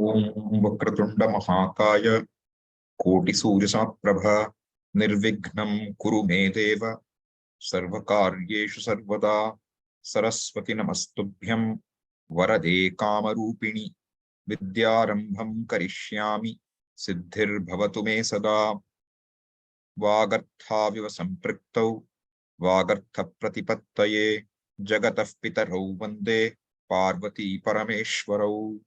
Om Vakratunda Mahakaya Koti Suryasamprabha Nirvignam Kuru Me Deva Sarvakaryeshu Sarvada Saraswati Namastubhyam Varade Kamarupini Vidyarambham Karishyami Siddhir Bhavatu Me Sada Vagarthaviva Sampriktau Vagartha Pratipattaye Jagatah Pitarau Vande Parvati Parameshwarau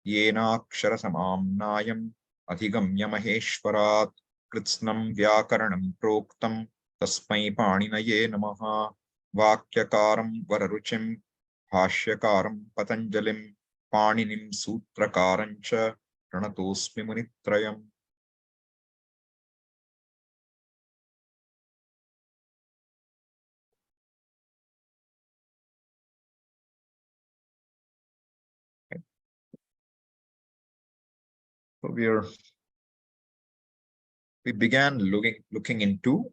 Yenakshara Samamnayam Adhigamya Maheshwarat Kritsnam Vyakaranam Proktam Tasmai Paninaye Namaha Vakyakaram Vararuchim Bhashyakaram Patanjalim Paninim Sutrakarancha Pranatosmi Munitrayam. So we began looking into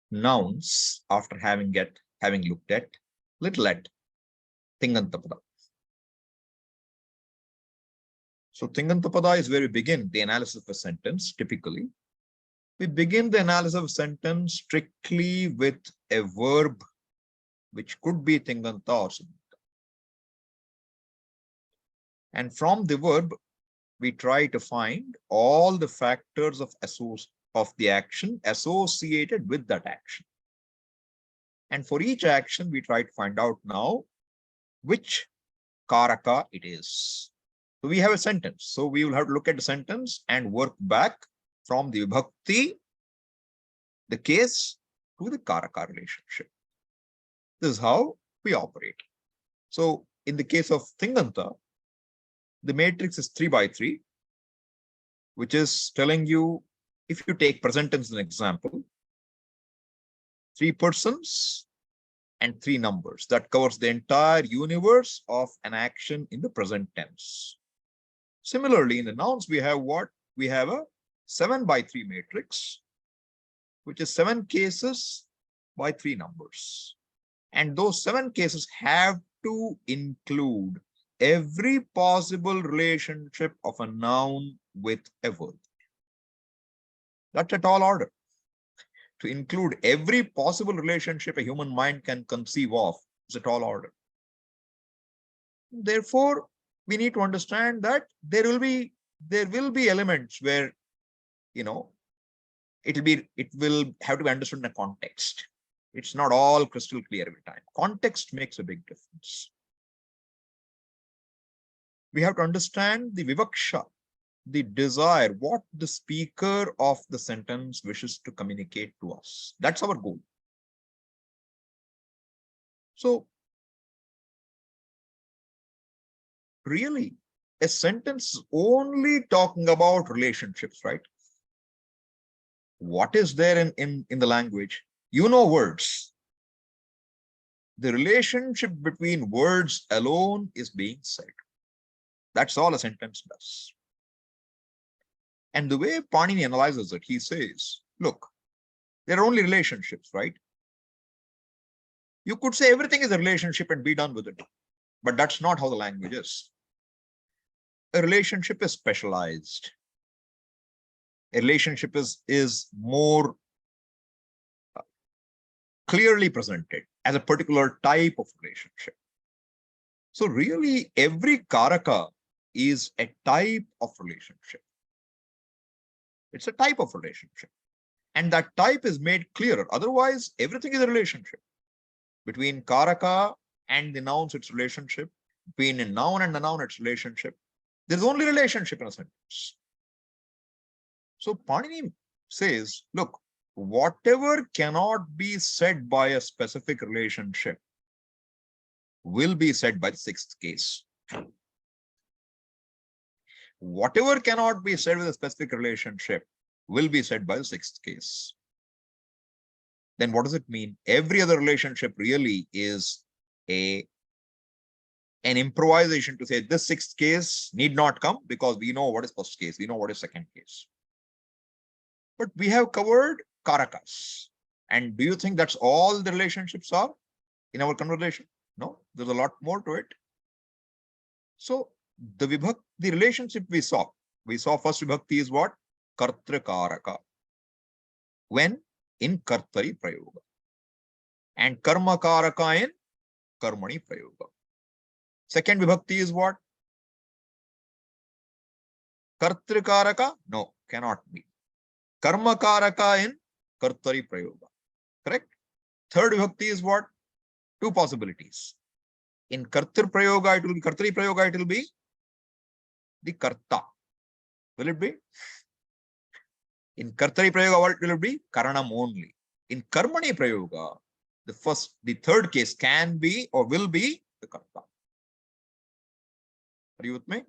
nouns after having looked at Tingantapada. So Tingantapada is where we begin the analysis of a sentence. Typically, we begin the analysis of a sentence strictly with a verb which could be Tinganta or Sambodhana. And from the verb, we try to find all the factors of the action associated with that action. And for each action, we try to find out now which karaka it is. So we have a sentence. So we will have to look at the sentence and work back from the vibhakti, the case, to the karaka relationship. This is how we operate. So in the case of Tinganta, the matrix is 3 by 3, which is telling you, if you take present tense as an example, 3 persons and 3 numbers. That covers the entire universe of an action in the present tense. Similarly, in the nouns, we have what? We have a 7 by 3 matrix, which is 7 cases by 3 numbers. And those 7 cases have to include every possible relationship of a noun with a verb. That's a tall order. To include every possible relationship a human mind can conceive of is a tall order. Therefore, we need to understand that there will be elements where, it will have to be understood in a context. It's not all crystal clear every time. Context makes a big difference. We have to understand the vivaksha, the desire, what the speaker of the sentence wishes to communicate to us. That's our goal. So, really, a sentence is only talking about relationships, right? What is there in the language? Words. The relationship between words alone is being said. That's all a sentence does. And the way Panini analyzes it, he says, look, there are only relationships, right? You could say everything is a relationship and be done with it, but that's not how the language is. A relationship is specialized. A relationship is more clearly presented as a particular type of relationship. So really, every karaka is a type of relationship. It's a type of relationship. And that type is made clearer. Otherwise, everything is a relationship. Between karaka and the nouns, it's relationship. Between a noun and the noun, it's relationship. There's only relationship in a sentence. So Panini says, look, whatever cannot be said by a specific relationship will be said by the 6th case. Whatever cannot be said with a specific relationship will be said by the 6th case. Then what does it mean? Every other relationship really is an improvisation to say this 6th case need not come because we know what is 1st case, we know what is 2nd case. But we have covered karakas. And do you think that's all the relationships are in our conversation? No, there's a lot more to it. So the relationship we saw first vibhakti is what? Kartrakaraka. When? In kartari prayoga. And karmakaraka in karmani prayoga. Second vibhakti is what? Kartrakaraka? No, cannot be. Karmakaraka in kartari prayoga. Correct? Third vibhakti is what? Two possibilities. In kartar prayoga, it will be kartari prayoga, it will be the karta. Will it be? In kartari prayoga, what will it be? Karanam only. In karmani prayoga, the third case can be or will be the karta. Are you with me?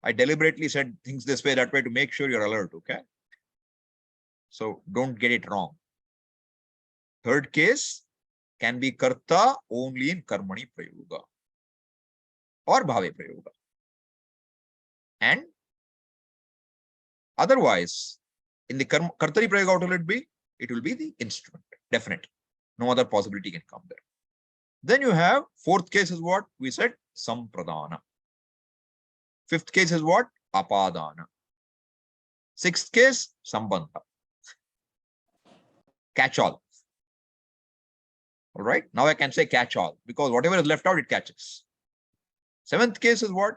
I deliberately said things this way, that way to make sure you're alert, okay? So don't get it wrong. Third case can be karta only in karmani prayoga or bhave prayoga. And otherwise, in the kartari prayoga, what will it be? It will be the instrument, definite. No other possibility can come there. Then you have fourth case is what? We said sampradana. Fifth case is what? Apadana. Sixth case, sambandha. Catch all. All right. Now I can say catch all because whatever is left out, it catches. Seventh case is what?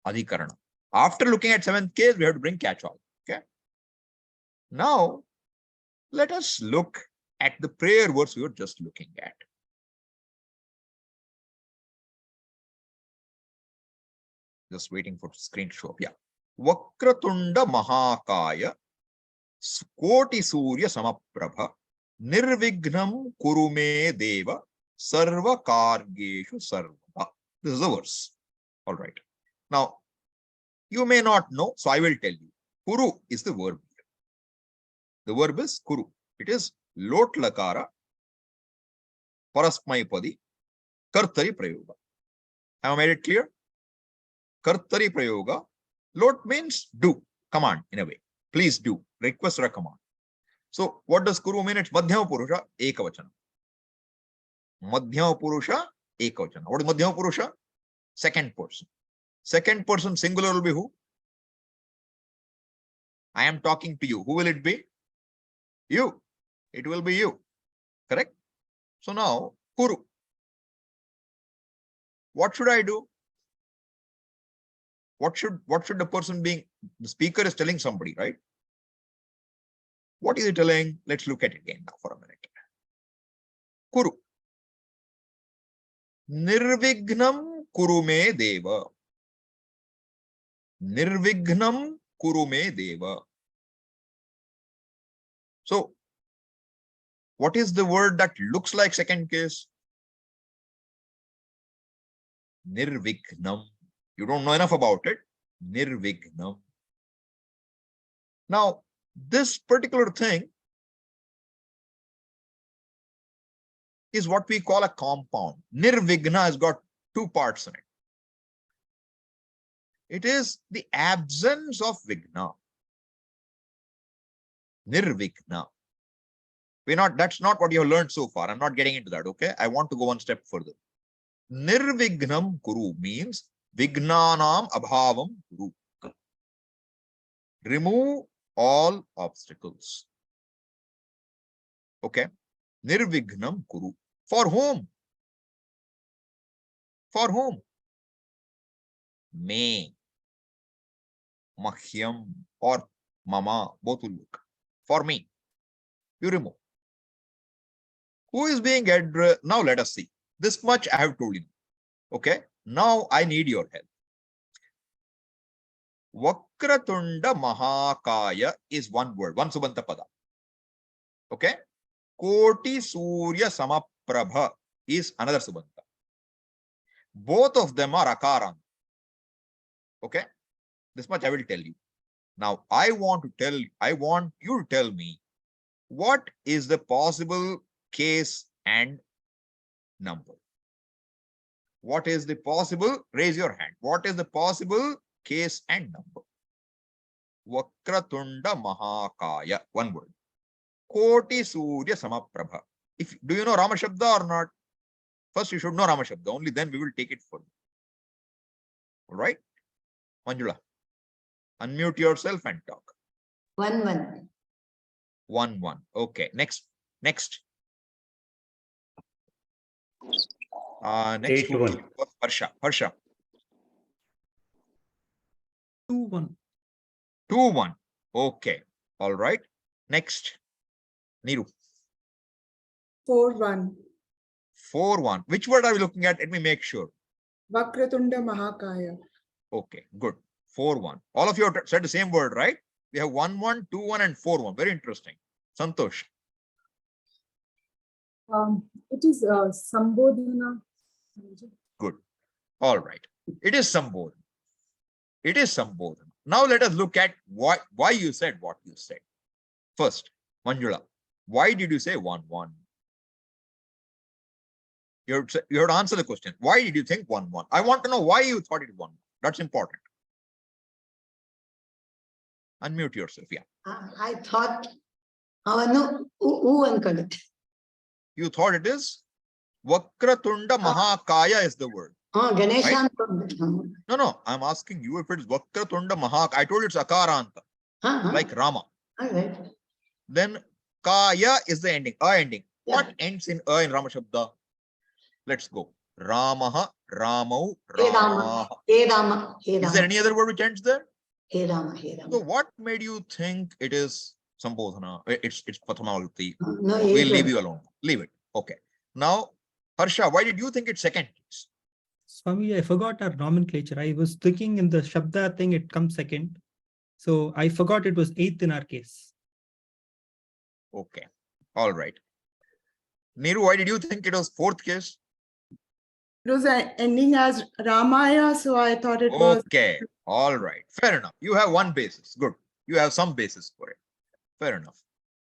Adhikarana. After looking at seventh case, we have to bring catch all. Okay. Now, let us look at the prayer words we were just looking at. Just waiting for the screen to show up. Yeah. Vakratunda Mahakaya Koti Surya Samaprabha Nirvignam Kurume Deva Sarva Kargeshu Sarva. This is the verse. All right. Now, you may not know, so I will tell you. Kuru is the verb. The verb is kuru. It is lot lakara, parasmaipadi, kartari prayoga. Have I made it clear? Kartari prayoga. Lot means do, command in a way. Please do, request or a command. So what does kuru mean? It's madhyama purusha, ekavachana. Madhyama purusha, ekavachana. What is madhyama purusha? Second person. Second person singular will be who? I am talking to you. Who will it be? You. It will be you. Correct? So now, kuru. What should I do? What should the person being? The speaker is telling somebody, right? What is he telling? Let's look at it again now for a minute. Kuru. Nirvignam kurume deva. Nirvignam kurume deva. So, what is the word that looks like second case? Nirvignam. You don't know enough about it. Nirvignam. Now, this particular thing is what we call a compound. Nirvigna has got two parts in it. It is the absence of vigna. Nirvigna. That's not what you have learned so far. I'm not getting into that, okay? I want to go one step further. Nirvignam kuru means vignanam abhavam kuru. Remove all obstacles. Okay? Nirvignam kuru. For whom? For whom? Me. Mahyam or mama. Both will look. For me. You remove. Who is being addressed? Now let us see. This much I have told you. Okay. Now I need your help. Vakratunda Mahakaya is one word, one subanta pada. Okay. Koti Surya Samaprabha is another subanta. Both of them are akaran. Okay. This much I will tell you. Now I want you to tell me what is the possible case and number. What is the possible? Raise your hand. What is the possible case and number? Vakratunda Mahakaya. One word. Koti Surya Samaprabha. Do you know Rama Shabda or not? First, you should know Rama Shabda. Only then we will take it further. All right. Manjula, unmute yourself and talk. 1 1. 1 1. Okay. Next. Next. Next 8 1. Harsha. Harsha. 2 1. 2 1. Okay. All right. Next. Niru. 4 1. 4 1. Which word are we looking at? Let me make sure. Vakratunda Mahakaya. Okay. Good. 4 1. All of you have said the same word, right? We have 1 1, 2 1, and 4 1. Very interesting. Santosh. It is Sambodhana. Good. All right. It is Sambodhana. It is Sambodhana. Now let us look at why you said what you said. First, Manjula, why did you say 1 1? You have to answer the question. Why did you think 1 1? I want to know why you thought it 1 1. That's important. Unmute yourself. Yeah. I thought Ankonde. You thought it is Vakratunda Mahakaya is the word. Ganesha Right? Ankonde. No. I'm asking you if it is Vakratunda Mahakaya. I told you it's Akaranta, like Rama. All right. Then Kaya is the ending, a ending. Yeah. What ends in a in Rama Shabda? Let's go. Ramaha, Ramau, He Rama. Rama. Is there any other word which ends there? He Rama. So what made you think it is Sambodhana? It's Pathamalti. No, We'll leave you alone. Leave it. Okay. Now, Harsha, why did you think it's second? Swami, I forgot our nomenclature. I was thinking in the Shabda thing, it comes second. So I forgot it was 8th in our case. Okay. All right. Neeru, why did you think it was 4th case? It was ending as Ramaya, so I thought it was. Okay. All right. Fair enough. You have one basis. Good. You have some basis for it. Fair enough.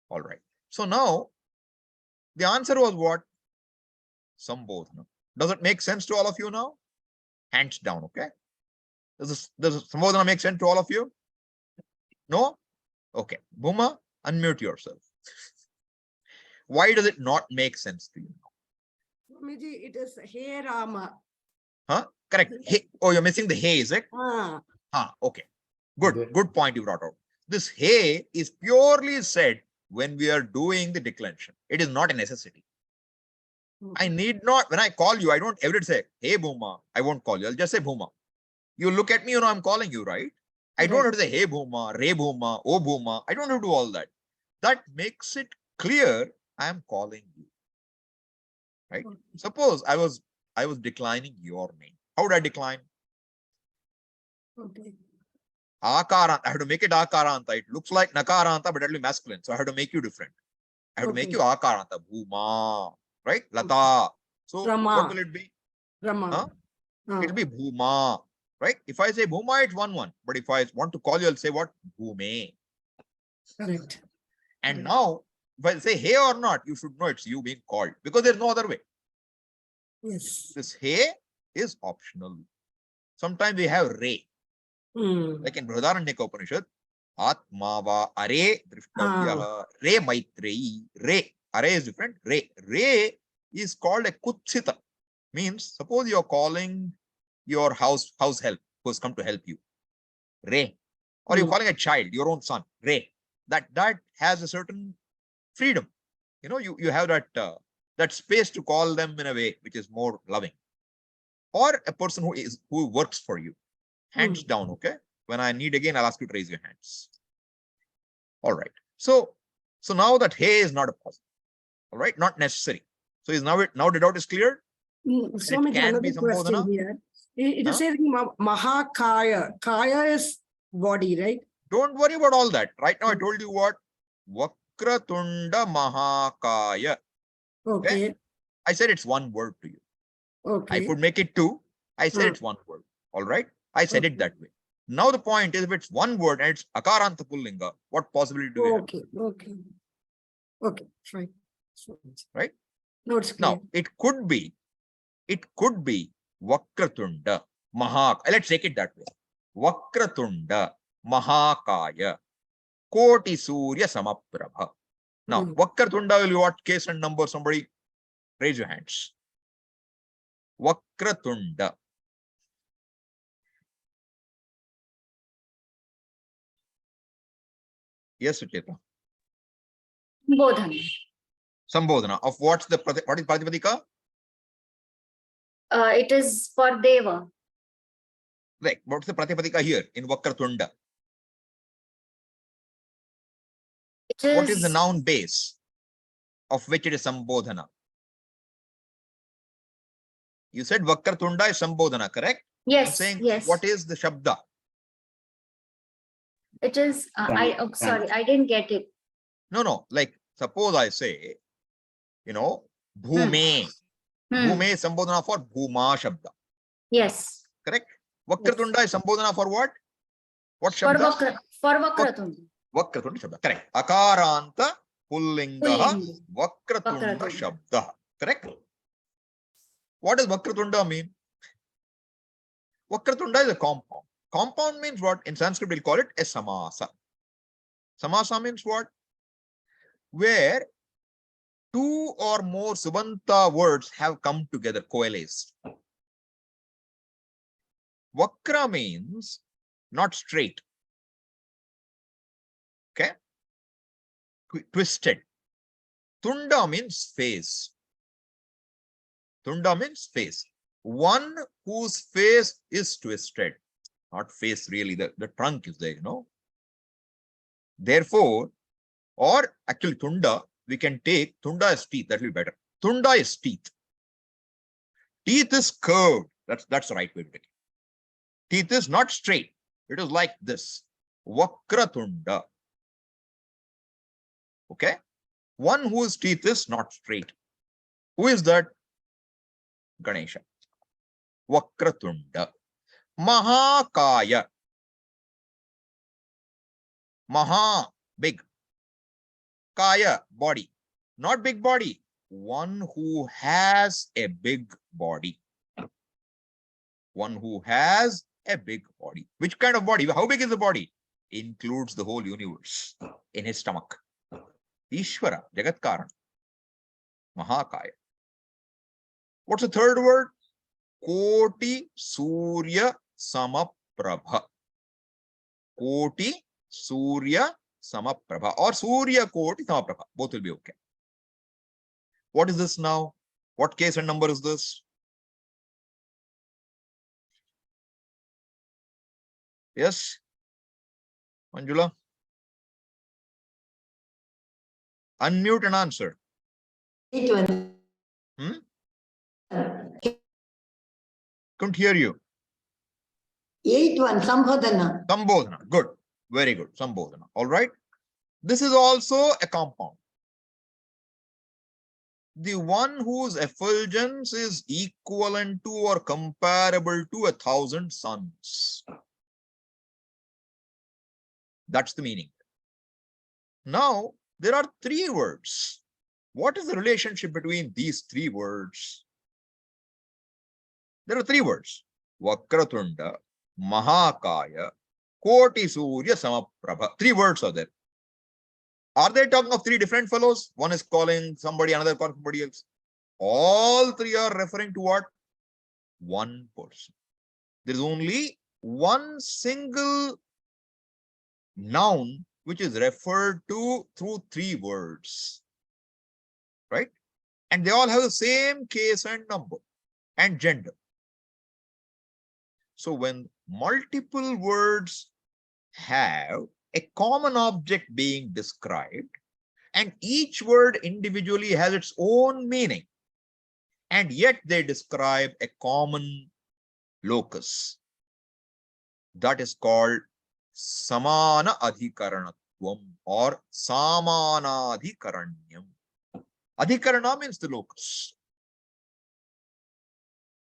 All right. So now, the answer was what? Sambodhana. Does it make sense to all of you now? Hands down, okay? Does Sambodhana make sense to all of you? No? Okay. Bhuma, unmute yourself. Why does it not make sense to you? Swamiji, it is Hey Rama. Huh? Correct. Hey. Oh, you're missing the hey, is it? Okay. Good point you brought out. This hey is purely said when we are doing the declension. It is not a necessity. I need not, when I call you, I don't ever say, hey Bhuma. I won't call you. I'll just say Bhuma. You look at me, you know I'm calling you, right? I don't have to say hey Bhuma, Re Bhuma, oh Bhuma. I don't have to do all that. That makes it clear I am calling you. Right? Suppose I was declining your name. How would I decline? Okay. Akaranta. I have to make it Akaranta. It looks like Nakaranta, but it'll be masculine. So I have to make you different. I have to make you Akaranta. Bhuma. Right? Lata. So Rama. what will it be? Rama. It'll be Bhuma. Right? If I say Bhuma, it's 1 1. But if I want to call you, I'll say what? Bhume. Correct. And now, if I say hey or not, you should know it's you being called because there's no other way. Yes. This hey is optional. Sometimes we have re. Like in Brihadaranyaka Upanishad, Atmava Are Drishtavyaha Re Maitreyi. Re. Are is different. Re. Re is called a kutsita. Means, suppose you're calling your house help who has come to help you. Re. Or you're calling a child, your own son. Re. That has a certain freedom. You know, you have that space to call them in a way which is more loving. Or a person who works for you. Hands down, okay? When I need again, I'll ask you to raise your hands. All right. So now that hey is not a positive. All right, not necessary. So is now the doubt is clear? Swamiji, can be another question Sambodhana? here. It is saying Mahakaya. Kaya is body, right? Don't worry about all that. Right now, I told you what? Vakratunda Mahakaya. Okay. I said it's one word to you. Okay. I could make it two. I said it's one word. All right. I said it that way. Now the point is, if it's one word and it's Akaranta Pullinga, what possibility do we have? Okay. Fine. Right? No, it's clear. Now it could be Vakratunda Mahak. Let's take it that way. Vakratunda Mahakaya Koti Surya Samaprabha. Now, Vakratunda will be what case and number? Somebody raise your hands. Vakratunda. Yes, Sucheta. Sambodhana. Sambodhana. Of what is Pratipadika? It is for Deva. Right. What's the Pratipadika here in Vakratunda? What is the noun base of which it is Sambodhana? You said Vakratunda is Sambodhana, correct? I'm Yes, saying, yes. what is the Shabda? It is, sorry, I didn't get it. No. Like, suppose I say, Bhume. Bhume is Sambodhana for Bhuma Shabda. Yes. Correct? Vakratunda is Sambodhana for what? What For Shabda? Vakratunda. Vakratunda Shabda. Correct. Akaranta Pullingaha Pullinga. Vakratunda Vakratunda. Shabda. Correct? What does Vakratunda mean? Vakratunda is a compound. Compound means what? In Sanskrit, we'll call it a samasa. Samasa means what? Where two or more subanta words have come together, coalesced. Vakra means not straight. Okay? Twisted. Tunda means face. Tunda means face. One whose face is twisted. Not face really, the trunk is there, Therefore, or actually Tunda, we can take Tunda as teeth, that will be better. Tunda is teeth. Teeth is curved. That's the right way to take it. Teeth is not straight. It is like this. Vakratunda. Okay? One whose teeth is not straight. Who is that? Ganesha. Vakratunda. Mahakaya. Maha, big. Kaya, body. Not big body. One who has a big body. One who has a big body. Which kind of body? How big is the body? Includes the whole universe in his stomach. Ishvara, Jagatkaran. Mahakaya. What's the third word? Koti Surya Samaprabha. Koti Surya Samaprabha or Surya Koti Samaprabha. Both will be okay. What is this now? What case and number is this? Yes? Manjula? Unmute and answer. 8-1. Couldn't hear you. 8-1, Sambodhana. Sambodhana. Good. Very good. Sambodhana. All right. This is also a compound. The one whose effulgence is equivalent to or comparable to 1,000 suns. That's the meaning. Now, there are three words. What is the relationship between these three words? There are three words. Vakratunda, Mahakaya, Koti Surya Samaprabha. Three words are there. Are they talking of three different fellows? One is calling somebody, another calling somebody else. All three are referring to what? One person. There is only one single noun which is referred to through three words. Right? And they all have the same case and number and gender. So when multiple words have a common object being described, and each word individually has its own meaning, and yet they describe a common locus, that is called samanayadhikaranyam or samanayadhikaranyam. Adhikarana means the locus.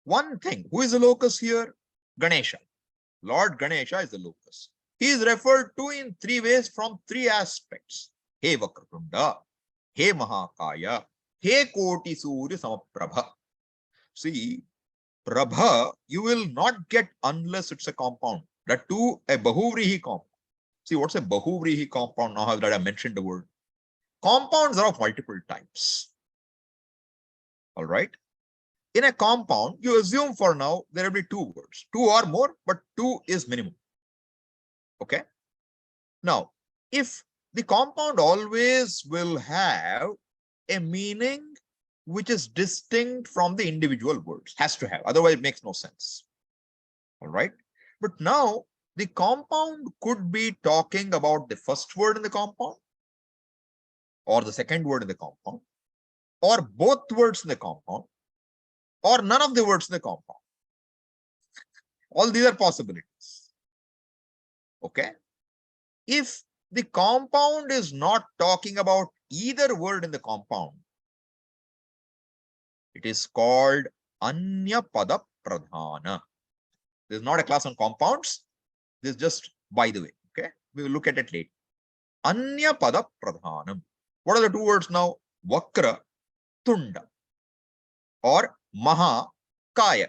One thing, who is the locus here? Ganesha. Lord Ganesha is the locus. He is referred to in three ways from three aspects. He Vakratunda, He Mahakaya, He Koti Surya Samaprabha. See, Prabha you will not get unless it's a compound. That too, a bahuvrihi compound. See, what's a bahuvrihi compound? Now that I mentioned the word. Compounds are of multiple types. All right. In a compound, you assume for now there will be two words. Two or more, but two is minimum. Okay. Now, if the compound always will have a meaning which is distinct from the individual words. Has to have, otherwise it makes no sense. All right. But now the compound could be talking about the first word in the compound, or the second word in the compound, or both words in the compound, or none of the words in the compound. All these are possibilities. Okay. If the compound is not talking about either word in the compound, it is called anya pada pradhana. This is not a class on compounds. This is just by the way. Okay. We will look at it later. Anya pada pradhanam. What are the two words now? Vakra, tunda, or maha, kaya.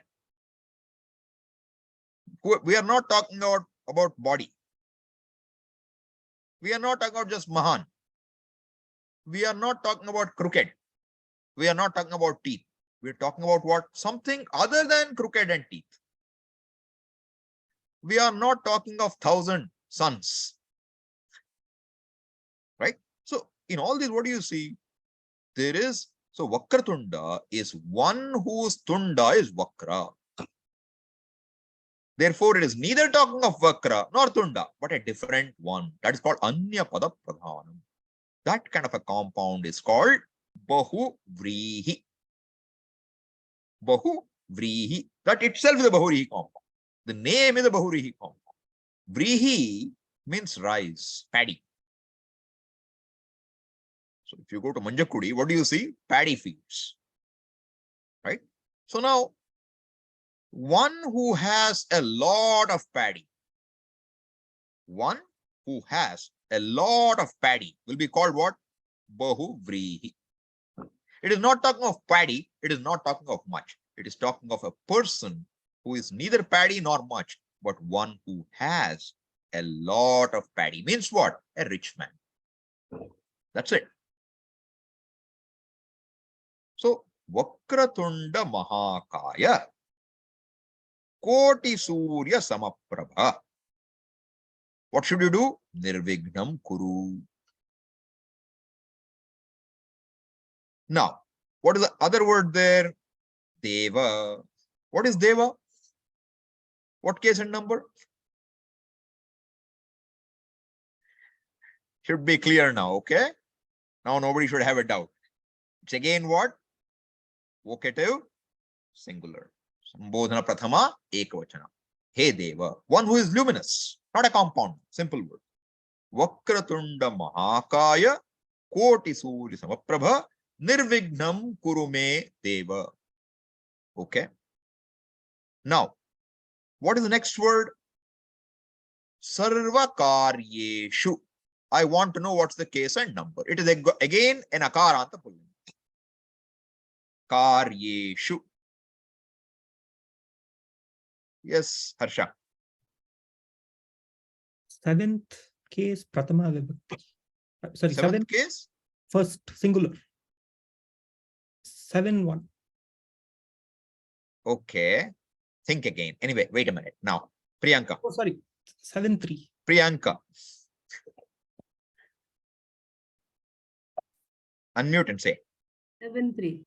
We are not talking about body. We are not talking about just mahan. We are not talking about crooked. We are not talking about teeth. We are talking about what? Something other than crooked and teeth. We are not talking of 1,000 suns. Right? So in all this, what do you see? There is, so Vakratunda is one whose Tunda is Vakra. Therefore, it is neither talking of Vakra nor Tunda, but a different one. That is called Anya Pada Pradhanam. That kind of a compound is called bahuvrihi. Bahuvrihi. That itself is a bahuvrihi compound. The name is a bahuvrihi compound. Vrihi means rice, paddy. So if you go to Manjakudi, what do you see? Paddy fields. Right? So now, one who has a lot of paddy, one who has a lot of paddy will be called what? Bahuvrihi. It is not talking of paddy. It is not talking of much. It is talking of a person who is neither paddy nor much, but one who has a lot of paddy. Means what? A rich man. That's it. So, Vakratunda Mahakaya, Koti Surya Samaprabha. What should you do? Nirvignam Kuru. Now, what is the other word there? Deva. What is Deva? What case and number? Should be clear now, okay? Now nobody should have a doubt. It's again what? Vocative, singular. Sambodhana prathama, ekavachana. Hey Deva, one who is luminous, not a compound, simple word. Vakratunda Mahakaya, Koti Surya Samaprabha, Nirvignam Kurume Deva. Okay. Now, what is the next word? Sarva Karyeshu. I want to know what's the case and number. It is again an akaranta pulling. Karyeshu. Yes, Harsha. Seventh case, Pratama Vibhakti. Sorry, Seventh case? First, singular. 7-1. Okay. Think again. Anyway, wait a minute. Now, Priyanka. Oh, sorry. 7-3. Priyanka. Unmute and say. 7-3.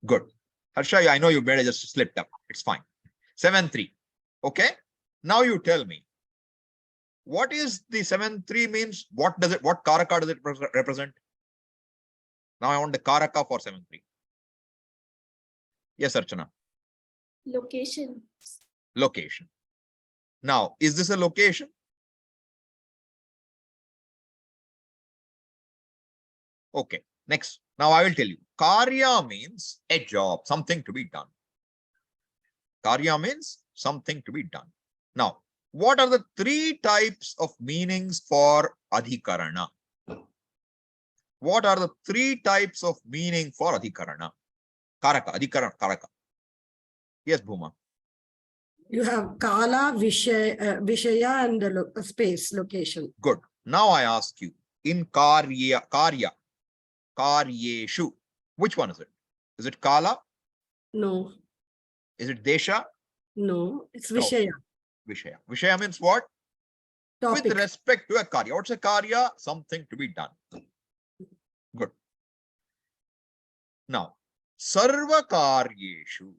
Good. Harsha, I know you better just slipped up. It's fine. 7-3. Okay. Now you tell me. What is the 7-3 means? What does it, what karaka does it represent? Now I want the karaka for 7-3. Yes, Archana. Location. Location. Now, is this a location? Okay. Next. Now I will tell you. Karya means a job, something to be done. Karya means something to be done. Now, what are the three types of meanings for adhikarana? What are the three types of meaning for adhikarana? Karaka, adhikarana, karaka. Yes, Bhuma. You have kala, vishaya, and the space, location. Good. Now I ask you, in karya, karyeshu, which one is it? Is it kala? No, Is it desha? no, it's No. vishaya. Vishaya. Vishaya means what? Topic. With respect to a karya. What's a karya? Something to be done. Good. Now, sarva karyeshu.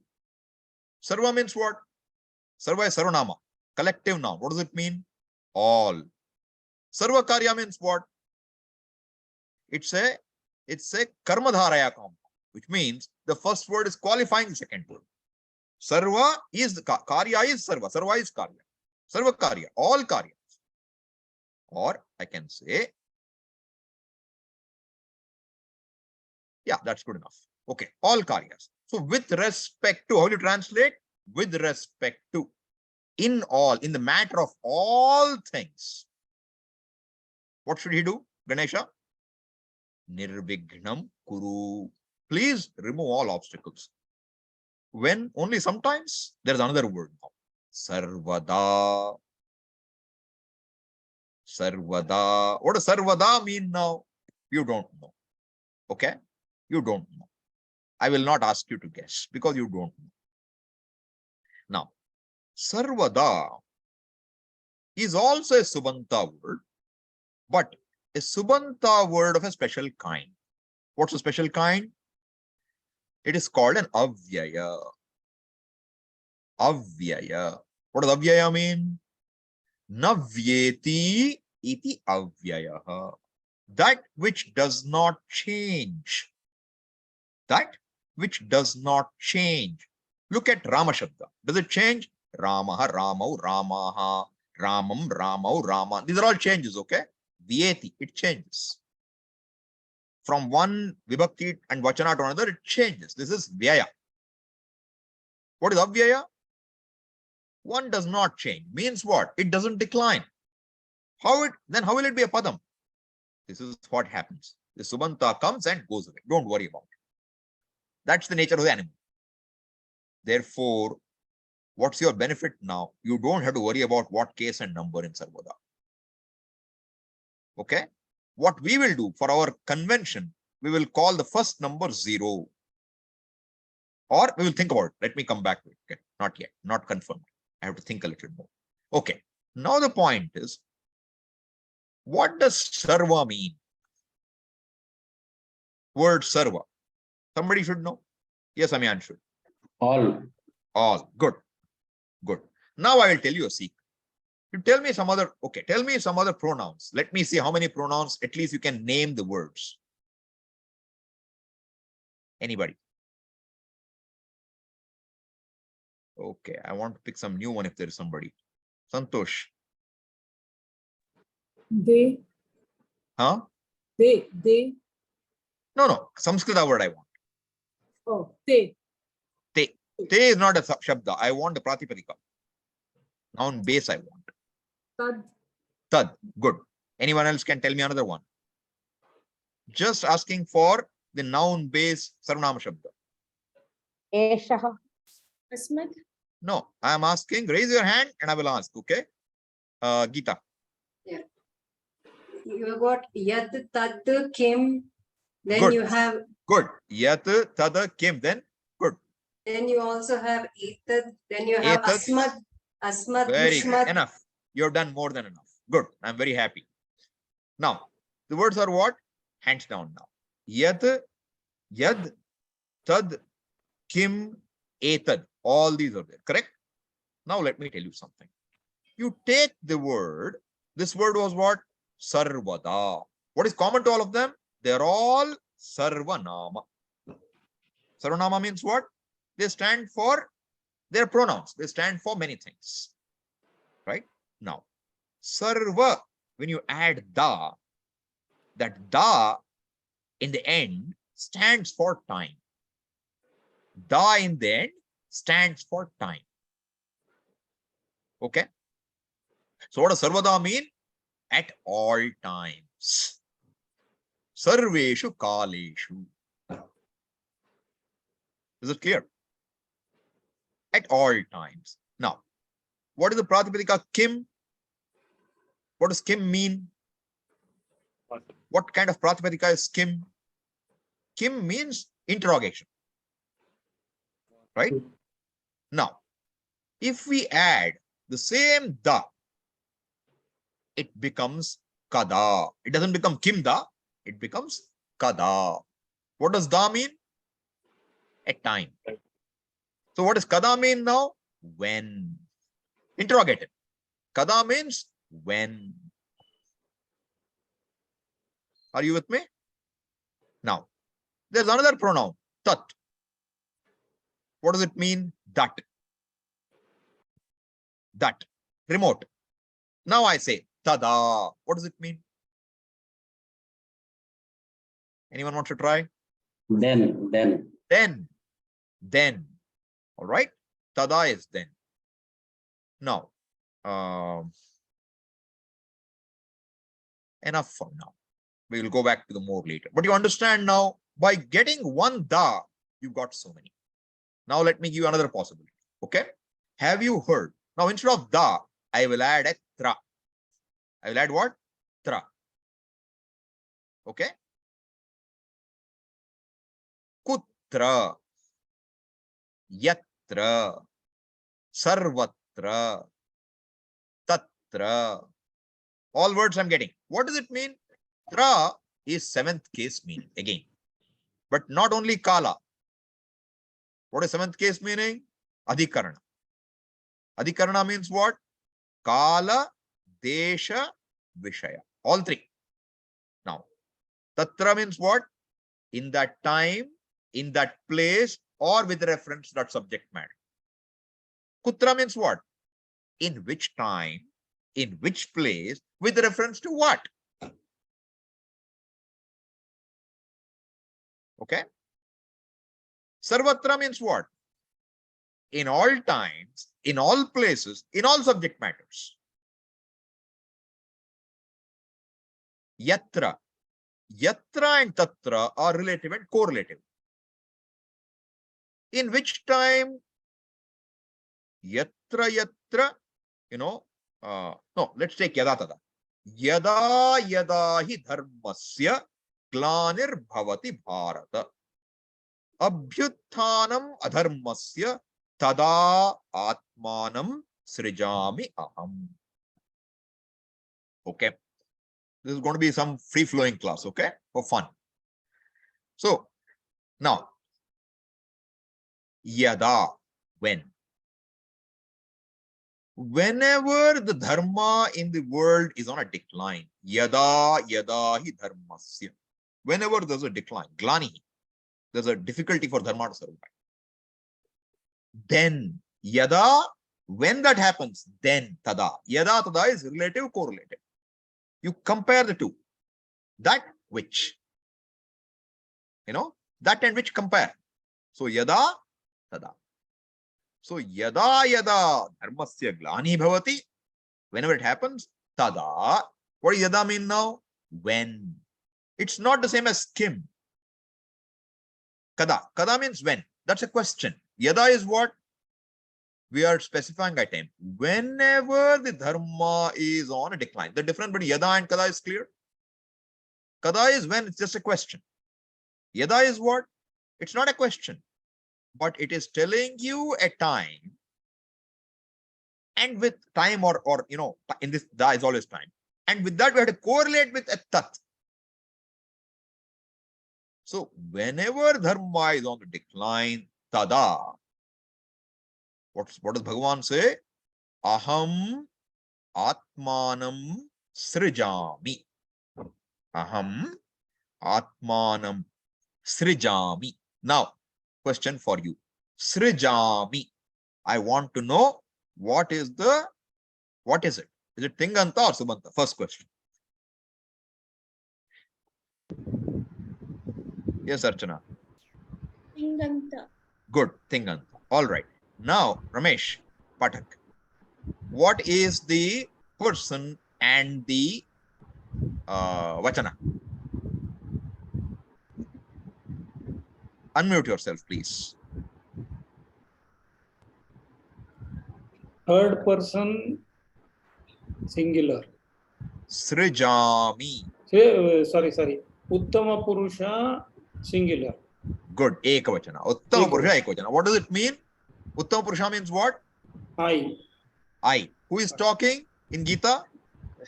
Sarva means what? Sarva is sarvanama, collective noun. What does it mean? All. Sarva karya means what? It's a karma dharaya compound, which means the first word is qualifying the second word. Sarva is the karya is sarva. Sarva is karya. Sarva karya, all karyas. Or I can say, yeah, that's good enough. Okay, all karyas. So with respect to, how do you translate? With respect to, in all, in the matter of all things. What should he do, Ganesha? Nirvignam kuru. Please remove all obstacles. When? Only sometimes. There's another word now. Sarvada. Sarvada. What does sarvada mean now? You don't know. Okay? You don't know. I will not ask you to guess because you don't know. Now, sarvada is also a subanta word, but a subanta word of a special kind. What's a special kind? It is called an avyaya. Avyaya. What does avyaya mean? Navyeti iti avyaya. That which does not change. That which does not change. Look at Rama Shabda. Does it change? Ramaha, Ramau, Ramaha, Ramam, Ramau, Rama. These are all changes, okay? Vyeti, it changes. From one vibhakti and vachana to another, it changes. This is vyaya. What is avyaya? One does not change. Means what? It doesn't decline. How will it be a padam? This is what happens. The subanta comes and goes away. Don't worry about it. That's the nature of the animal. Therefore, what's your benefit now? You don't have to worry about what case and number in sarvada. Okay? What we will do for our convention, we will call the first number 0. Or we will think about it. Let me come back to it. Okay? Not yet. Not confirmed. I have to think a little more. Okay. Now the point is, what does sarva mean? Word sarva. Somebody should know. Yes, Amyan should. All. All. Good. Good. Now I will tell you a secret. You tell me some other, okay, tell me some other pronouns. Let me see how many pronouns, at least you can name the words. Anybody? Okay, I want to pick some new one if there is somebody. Santosh. They. Huh? They. No. Samskrita word I want. Oh, they. Te. Te is not a shabda. I want the pratipadika. Noun base I want. Tad. Tad. Good. Anyone else can tell me another one? Just asking for the noun base sarvanama shabda. Eshaha. Asmad. No, I am asking. Raise your hand and I will ask. Okay. Geeta. You got yat, tat, kim. Then Good. you have. Good. Yat, tada, kim. Then good. Then you also have etad. Then you have Etad. asmad. Asmad, Very good. yushmad. Enough. You have done more than enough. Good. I'm very happy. Now, the words are what? Hands down now. Yat, yad, tad, kim, etad. All these are there. Correct? Now, let me tell you something. You take the word. This word was what? Sarvada. What is common to all of them? They're all sarvanama. Sarvanama means what? They stand for their pronouns. They stand for many things. Right? Now, sarva, when you add da, that da in the end stands for time. Da in the end stands for time. Okay? So what does sarvada mean? At all times. Sarveshu kaleshu. Is it clear? At all times. Now, what is the pratipadika kim? What does kim mean? What kind of pratipadika is kim? Kim means interrogation. Right? Now, if we add the same da it becomes kada. It doesn't become kim da, it becomes kada. What does da mean? At time. So what does kada mean now? When. Interrogative. Kada means when. Are you with me? Now, there's another pronoun, tat. What does it mean? That. That. Remote. Now I say tada. What does it mean? Anyone wants to try? Then. Then. All right. Tada is then. Now, enough for now. We will go back to the more later. But you understand now, by getting one da, you got so many. Now let me give you another possibility. Okay. Have you heard? Now instead of da, I will add a tra. I will add what? Tra. Okay. Kutra. Yatra. Sarvatra. Tatra. All words I'm getting. What does it mean? Tra is seventh case meaning again. But not only kala. What is seventh case meaning? Adhikarana. Adhikarana means what? Kala, desha, vishaya. All three. Now, tatra means what? In that time, in that place, or with reference to that subject matter. Kutra means what? In which time, in which place, with reference to what? Okay. Sarvatra means what? In all times, in all places, in all subject matters. Yatra. Yatra and tatra are relative and correlative. In which time? Yatra, no, let's take yada tada. Yada yada hi dharmasya glanir bhavati bharata. Abhyutthanam adharmasya tada atmanam srijami aham. Okay. This is going to be some free-flowing class, okay? For fun. So, now, yada, when. Whenever the dharma in the world is on a decline, yada yada hi dharmasya. Whenever there's a decline, glani, there's a difficulty for dharma to survive. Then, yada, when that happens, then tada. Yada tada is relative, correlative. You compare the two. That which, that and which compare. So, yada, tada. So, yada yada dharmasya glani bhavati. Whenever it happens, tada. What does yada mean now? When. It's not the same as kim. Kada. Kada means when. That's a question. Yada is what? We are specifying a time. Whenever the dharma is on a decline. The difference between yada and kada is clear. Kada is when, it's just a question. Yada is what? It's not a question, but it is telling you a time. And with time or in this, da is always time. And with that, we have to correlate with a tat. So whenever dharma is on the decline, tada. What does Bhagavan say? Aham atmanam srijami. Aham atmanam srijami. Now, question for you. Srijami. I want to know what is it? Is it Tinganta or Subanta? First question. Yes, Archana. Tinganta. Good, Tinganta. All right. Now, Ramesh, Pathak. What is the person and the Vachana? Unmute yourself, please. Third person singular. Srijami. Sorry. Uttama Purusha singular. Good. Ekavachana. Uttama Purusha Ekavachana. What does it mean? Uttama Purusha means what? I. I. Who is talking in Gita?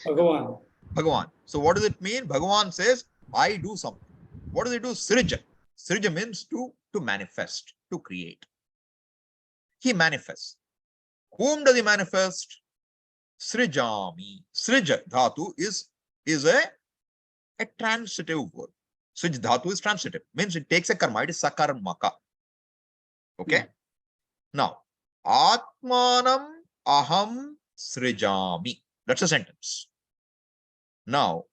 Bhagavan. Bhagavan. So what does it mean? Bhagavan says, I do something. What does he do? Srija. Srija means to manifest, to create. He manifests. Whom does he manifest? Srijami. Srija dhatu is a transitive word. Srij dhatu is transitive. Means it takes a karma. It is sakarmaka. Okay. Now, Atmanam aham srijami. That's a sentence. Now,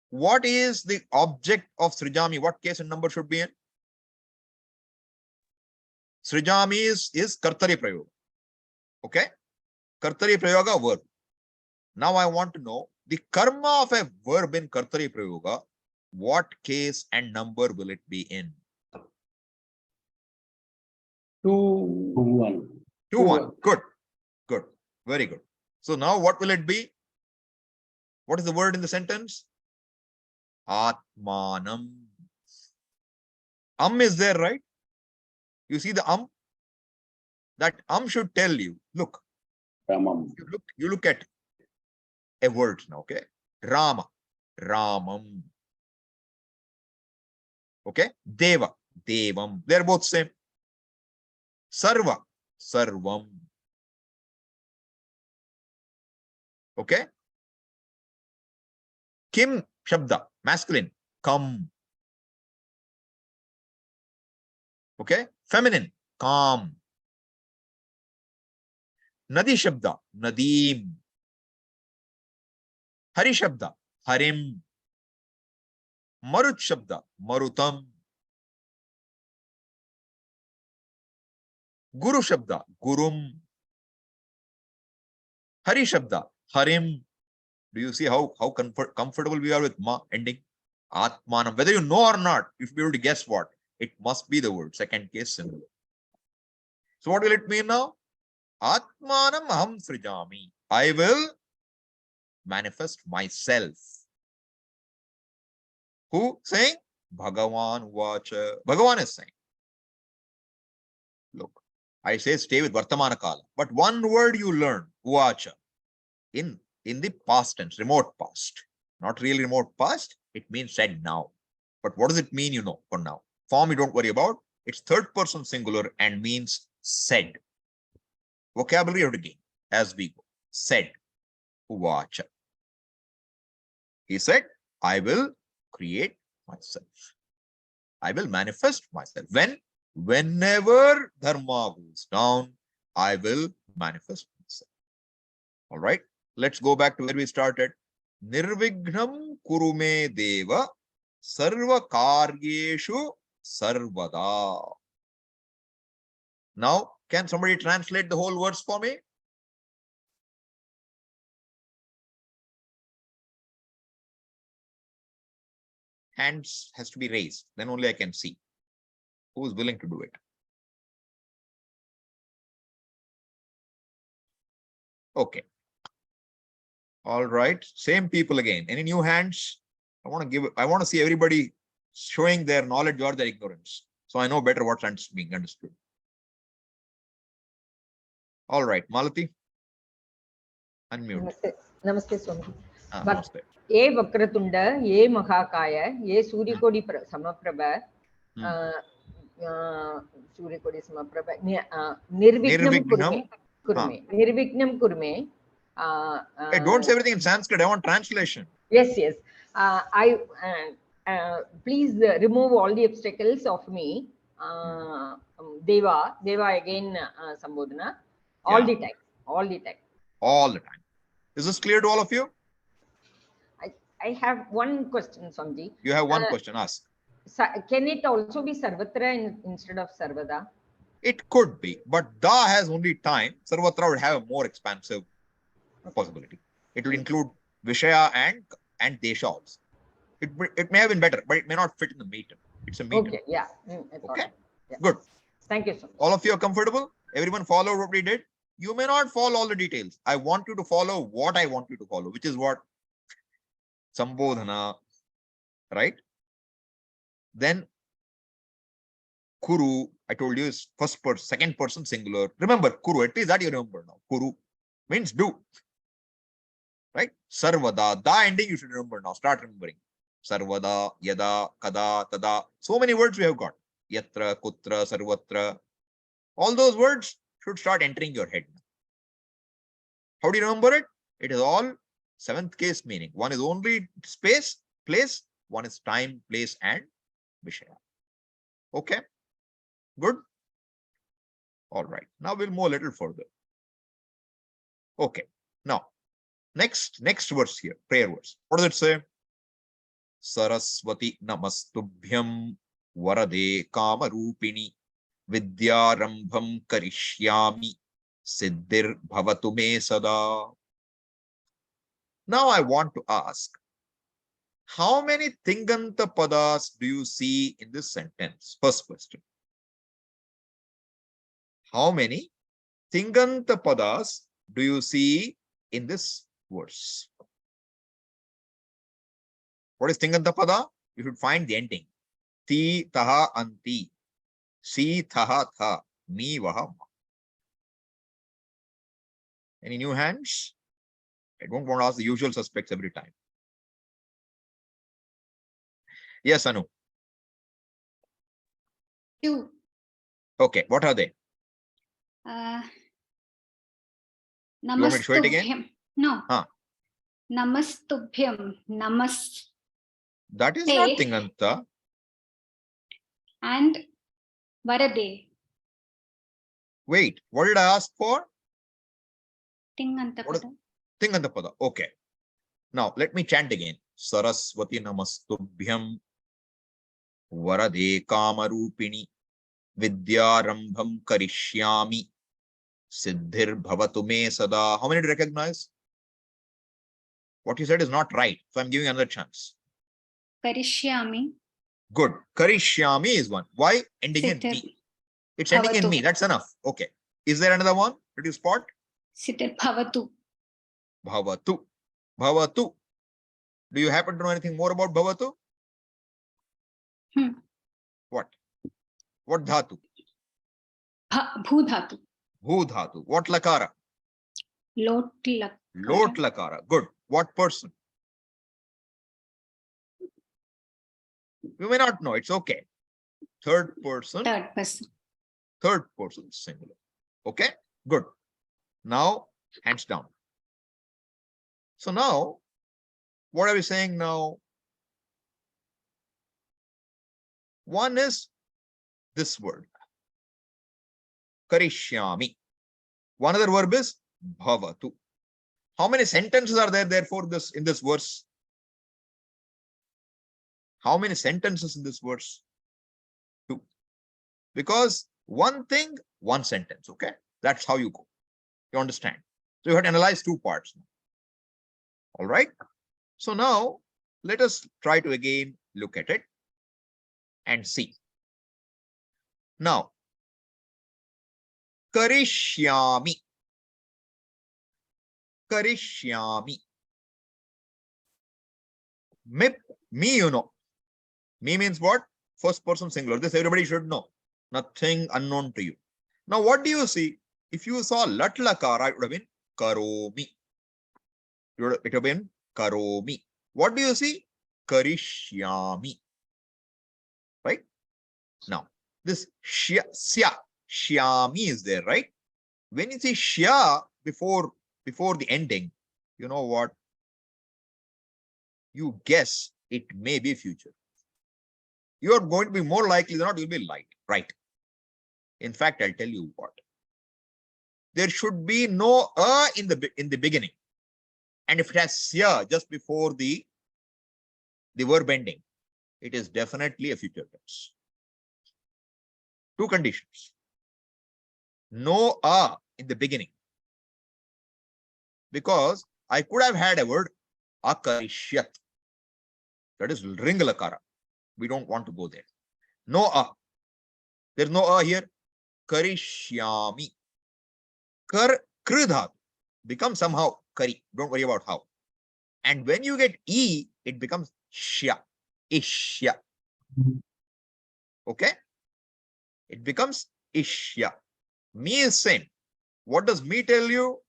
what is the object of srijami? What case and number should be in? Srijami is kartari prayoga. Okay? Kartari prayoga verb. Now I want to know the karma of a verb in kartari prayoga. What case and number will it be in? 2-1. 2-1. Good. Good. Very good. So now what will it be? What is the word in the sentence? Atmanam. Is there, right? You see the that should tell you, look, you look at a word now, okay? Rama, Ramam. Okay? Deva, Devam. They're both same. Sarva, Sarvam. Okay? Kim, Shabda, masculine, Kam. Okay? Feminine, Kam. Nadi Shabda, Nadim. Hari Shabda, Harim. Marut Shabda, Marutam. Guru Shabda, Gurum. Hari Shabda, Harim. Do you see how comfortable we are with ma ending? Atmanam. Whether you know or not, you should be able to guess what. It must be the word. Second case symbol. So what will it mean now? Atmanam aham srijami. I will manifest myself. Who saying? Bhagavan vacha. Bhagavan is saying. Look, I say stay with Vartamana Kala. But one word you learn, vacha, in the past tense, remote past. Not really remote past. It means said now. But what does it mean, you know, for now? Form you don't worry about. It's third person singular and means said. Vocabulary you have to gain as we go. Said. Uvacha. He said, I will create myself. I will manifest myself. Whenever dharma goes down, I will manifest myself. All right. Let's go back to where we started. Nirvignam kurume deva sarva karyeshu sarvada. Now, can somebody translate the whole words for me? Hands has to be raised. Then only I can see who is willing to do it. Okay. All right. Same people again. Any new hands? I want to see everybody showing their knowledge or their ignorance. So I know better what's being understood. All right. Malati. Unmute. Namaste. Namaste, Swami. Namaste. Ye Vakratunda, Ye Mahakaya, Ye Surikodi Samaprabha, Surikodi Samaprabha, Nirvignam Kurme. Nirvignam Kurme. Hey, don't say everything in Sanskrit. I want translation. Yes. Please remove all the obstacles of me. Deva again, sambodhana. All the time. All the time. Is this clear to all of you? I have one question, Swamiji. You have one question. Ask. Can it also be sarvatra instead of sarvada? It could be, but da has only time. Sarvatra would have a more expansive possibility. It will include Vishaya and Desha also. It may have been better, but it may not fit in the meter. It's a meter. Okay, yeah. Okay, yeah. Good. Thank you so much. All of you are comfortable? Everyone followed what we did? You may not follow all the details. I want you to follow what I want you to follow, which is what? Sambodhana, right? Then Kuru, I told you, is first person, second person singular. Remember, Kuru, at least that you remember now. Kuru means do. Right? Sarvada. Da ending you should remember now. Start remembering. Sarvada, yada, kada, tada. So many words we have got. Yatra, kutra, sarvatra. All those words should start entering your head. How do you remember it? It is all seventh case meaning. One is only space, place. One is time, place, and vishaya. Okay. Good. All right. Now we'll move a little further. Okay. Now, next verse here, prayer verse. What does it say? Saraswati namastubhyam varade kamarupini vidyarambham karishyami siddhir bhavatu me sada. Now I want to ask, how many tinganta padas do you see in this sentence? First question. How many tinganta padas do you see in this verse? What is tinganta pada? You should find the ending. Ti, taha, anti. Si, taha, tha. Mi, vaha, ma. Any new hands? I don't want to ask the usual suspects every time. Yes, Anu. Two. Okay, what are they? You want me to show it again? Namastubhyam. No. Huh. Namastubhyam. Namas That is Hey. not tinganta. and Varade. Wait, what did I ask for? Tinganta What is- pada. Tinganta pada. Okay. Now, let me chant again. Saraswati namastubhyam varade kamarupini vidyarambham karishyami siddhir bhavatu me sada. How many do you recognize? What you said is not right, so I'm giving another chance. Karishyami. Good. Karishyami is one. Why? Ending in Siddhir me. It's ending in bhavatu. me. That's enough. Okay. Is there another one? Did you spot? Siddhir bhavatu. Bhavatu. Bhavatu. Do you happen to know anything more about bhavatu? What? What dhatu? Bhudhatu. Bhu dhatu. What lakara? Lot lakara. Lot lakara. Good. What person? You may not know. It's okay. Third person. Third person. Third person singular. Okay. Good. Now, hands down. So now, what are we saying now? One is this word. Karishyami. One other verb is bhavatu. How many sentences are there therefore in this verse? How many sentences in this verse? Two. Because one thing, one sentence. Okay. That's how you go. You understand? So you have to analyze two parts. All right. So now let us try to again look at it and see. Now, karishyami. Karishyami. Me, you know. Me means what? First person singular. This everybody should know. Nothing unknown to you. Now, what do you see? If you saw lat lakara, it would have been karomi. It would have been karomi. What do you see? Karishyami. Right? Now, this sya, shyami is there, right? When you see shya before the ending, you know what? You guess it may be future. You are going to be more likely than not, you'll be right. In fact, I'll tell you what. There should be no in the beginning. And if it has sya just before the verb ending, it is definitely a future tense. Two conditions. No in the beginning. Because I could have had a word akarishyat. That is ring lakara. We don't want to go there. No There's no here. Karishyami. Kridhat becomes somehow kari. Don't worry about how. And when you get e, it becomes shya. Ishya. Okay? It becomes ishya. Me is same. What does me tell you?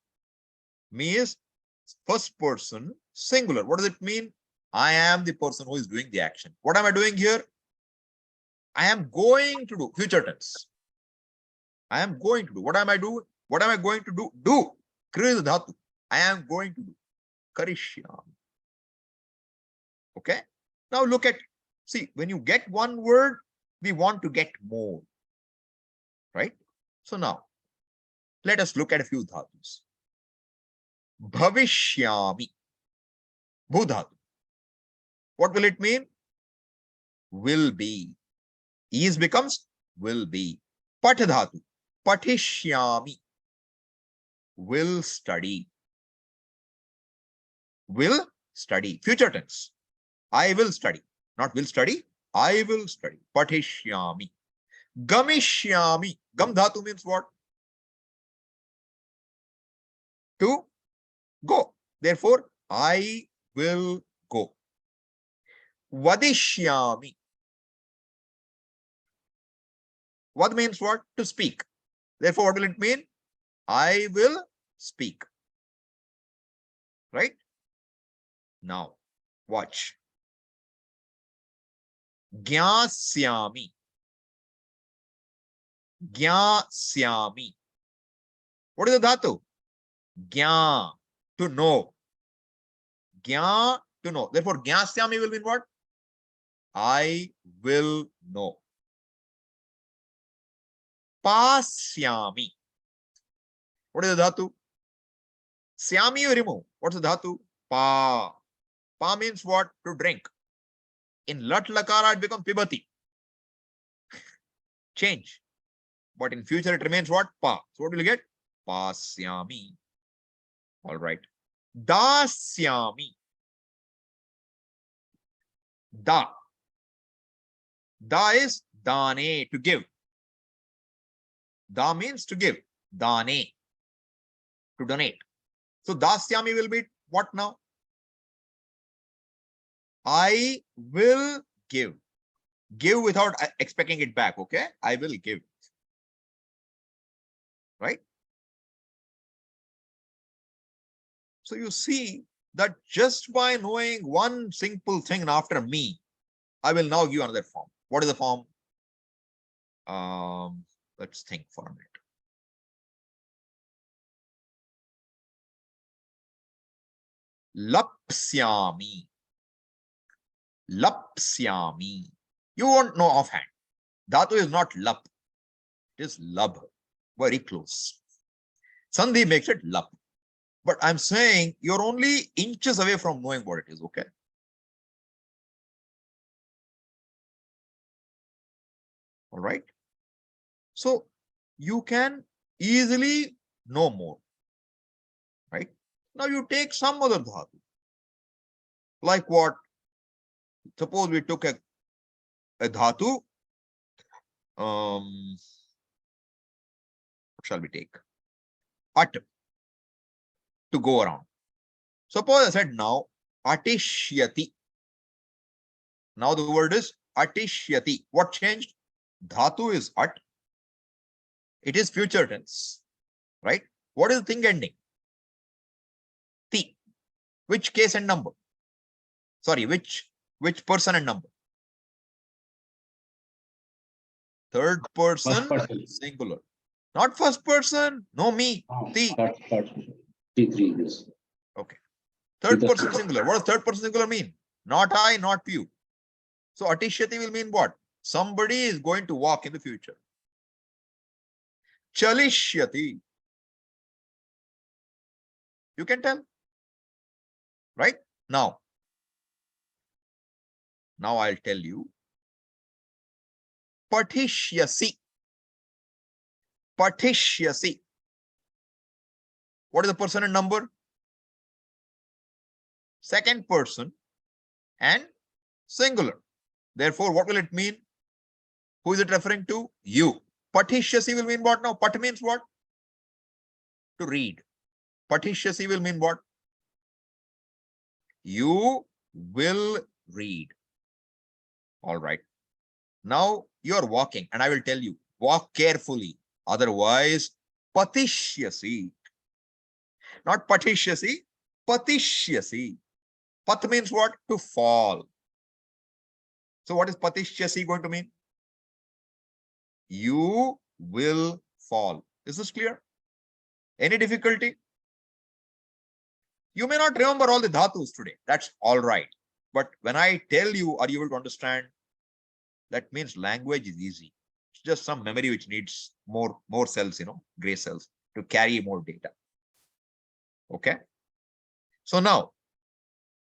Me is first person singular. What does it mean? I am the person who is doing the action. What am I doing here? I am going to do, future tense. I am going to do. What am I doing? What am I going to do? Do. Kriya is dhatu. I am going to do. Karishyam. Okay. Now look at, see, when you get one word, we want to get more. Right? So now, let us look at a few dhatus. Bhavishyami. Bhudhatu. What will it mean? Will be. Is becomes will be. Patadhatu. Patishyami. Will study. Will study. Future tense. I will study. Not will study. I will study. Patishyami. Gamishyami. Gam dhatu means what? To go. Therefore, I will go. Vadishyami. Vad means what? To speak. Therefore, what will it mean? I will speak. Right? Now, watch. Gyasyami. Gyasyami. What is the dhatu? Gya, to know. Gya, to know. Therefore, gyasyami will mean what? I will know. Pasyami. What is the dhatu? Syami you remove. What's the dhatu? Pa. Pa means what? To drink. In lat lakara it becomes pibati. Change. But in future it remains what? Pa. So what will you get? Pasyami. All right. Dasyami. Da. Da is dane, to give. Da means to give. Dane, to donate. So dasyami will be what now? I will give. Give without expecting it back, okay? I will give. Right? So you see that just by knowing one simple thing after me, I will now give another form. What is the form? Let's think for a minute. Lapsyami. Lapsyami. You won't know offhand. Dhatu is not lap. It is lab. Very close. Sandhi makes it lap. But I'm saying you're only inches away from knowing what it is, okay? All right. So you can easily know more. Right? Now you take some other dhatu. Like what? Suppose we took a dhatu. What shall we take? At. To go around. Suppose I said now atishyati. Now the word is atishyati. What changed? Dhatu is at. It is future tense. Right? What is the thing ending? Ti. Which case and number? Sorry, which person and number? Third person, First person. singular. Not first person. No, me. Ti. T3 this. Okay. Third person singular. What does third person singular mean? Not I, not you. So atishyati will mean what? Somebody is going to walk in the future. Chalishyati. You can tell. Right? Now I'll tell you. Patishyasi. Patishyasi. What is the person and number? Second person and singular. Therefore, what will it mean? Who is it referring to? You. Patishyasi will mean what now? Pat means what? To read. Patishyasi will mean what? You will read. All right. Now you are walking and I will tell you, walk carefully. Otherwise, patishyasi. Not patishyasi. Patishyasi. Pat means what? To fall. So what is patishyasi going to mean? You will fall. Is this clear? Any difficulty? You may not remember all the dhatus today. That's all right. But when I tell you, are you able to understand? That means language is easy. It's just some memory which needs more cells, gray cells to carry more data. Okay. So now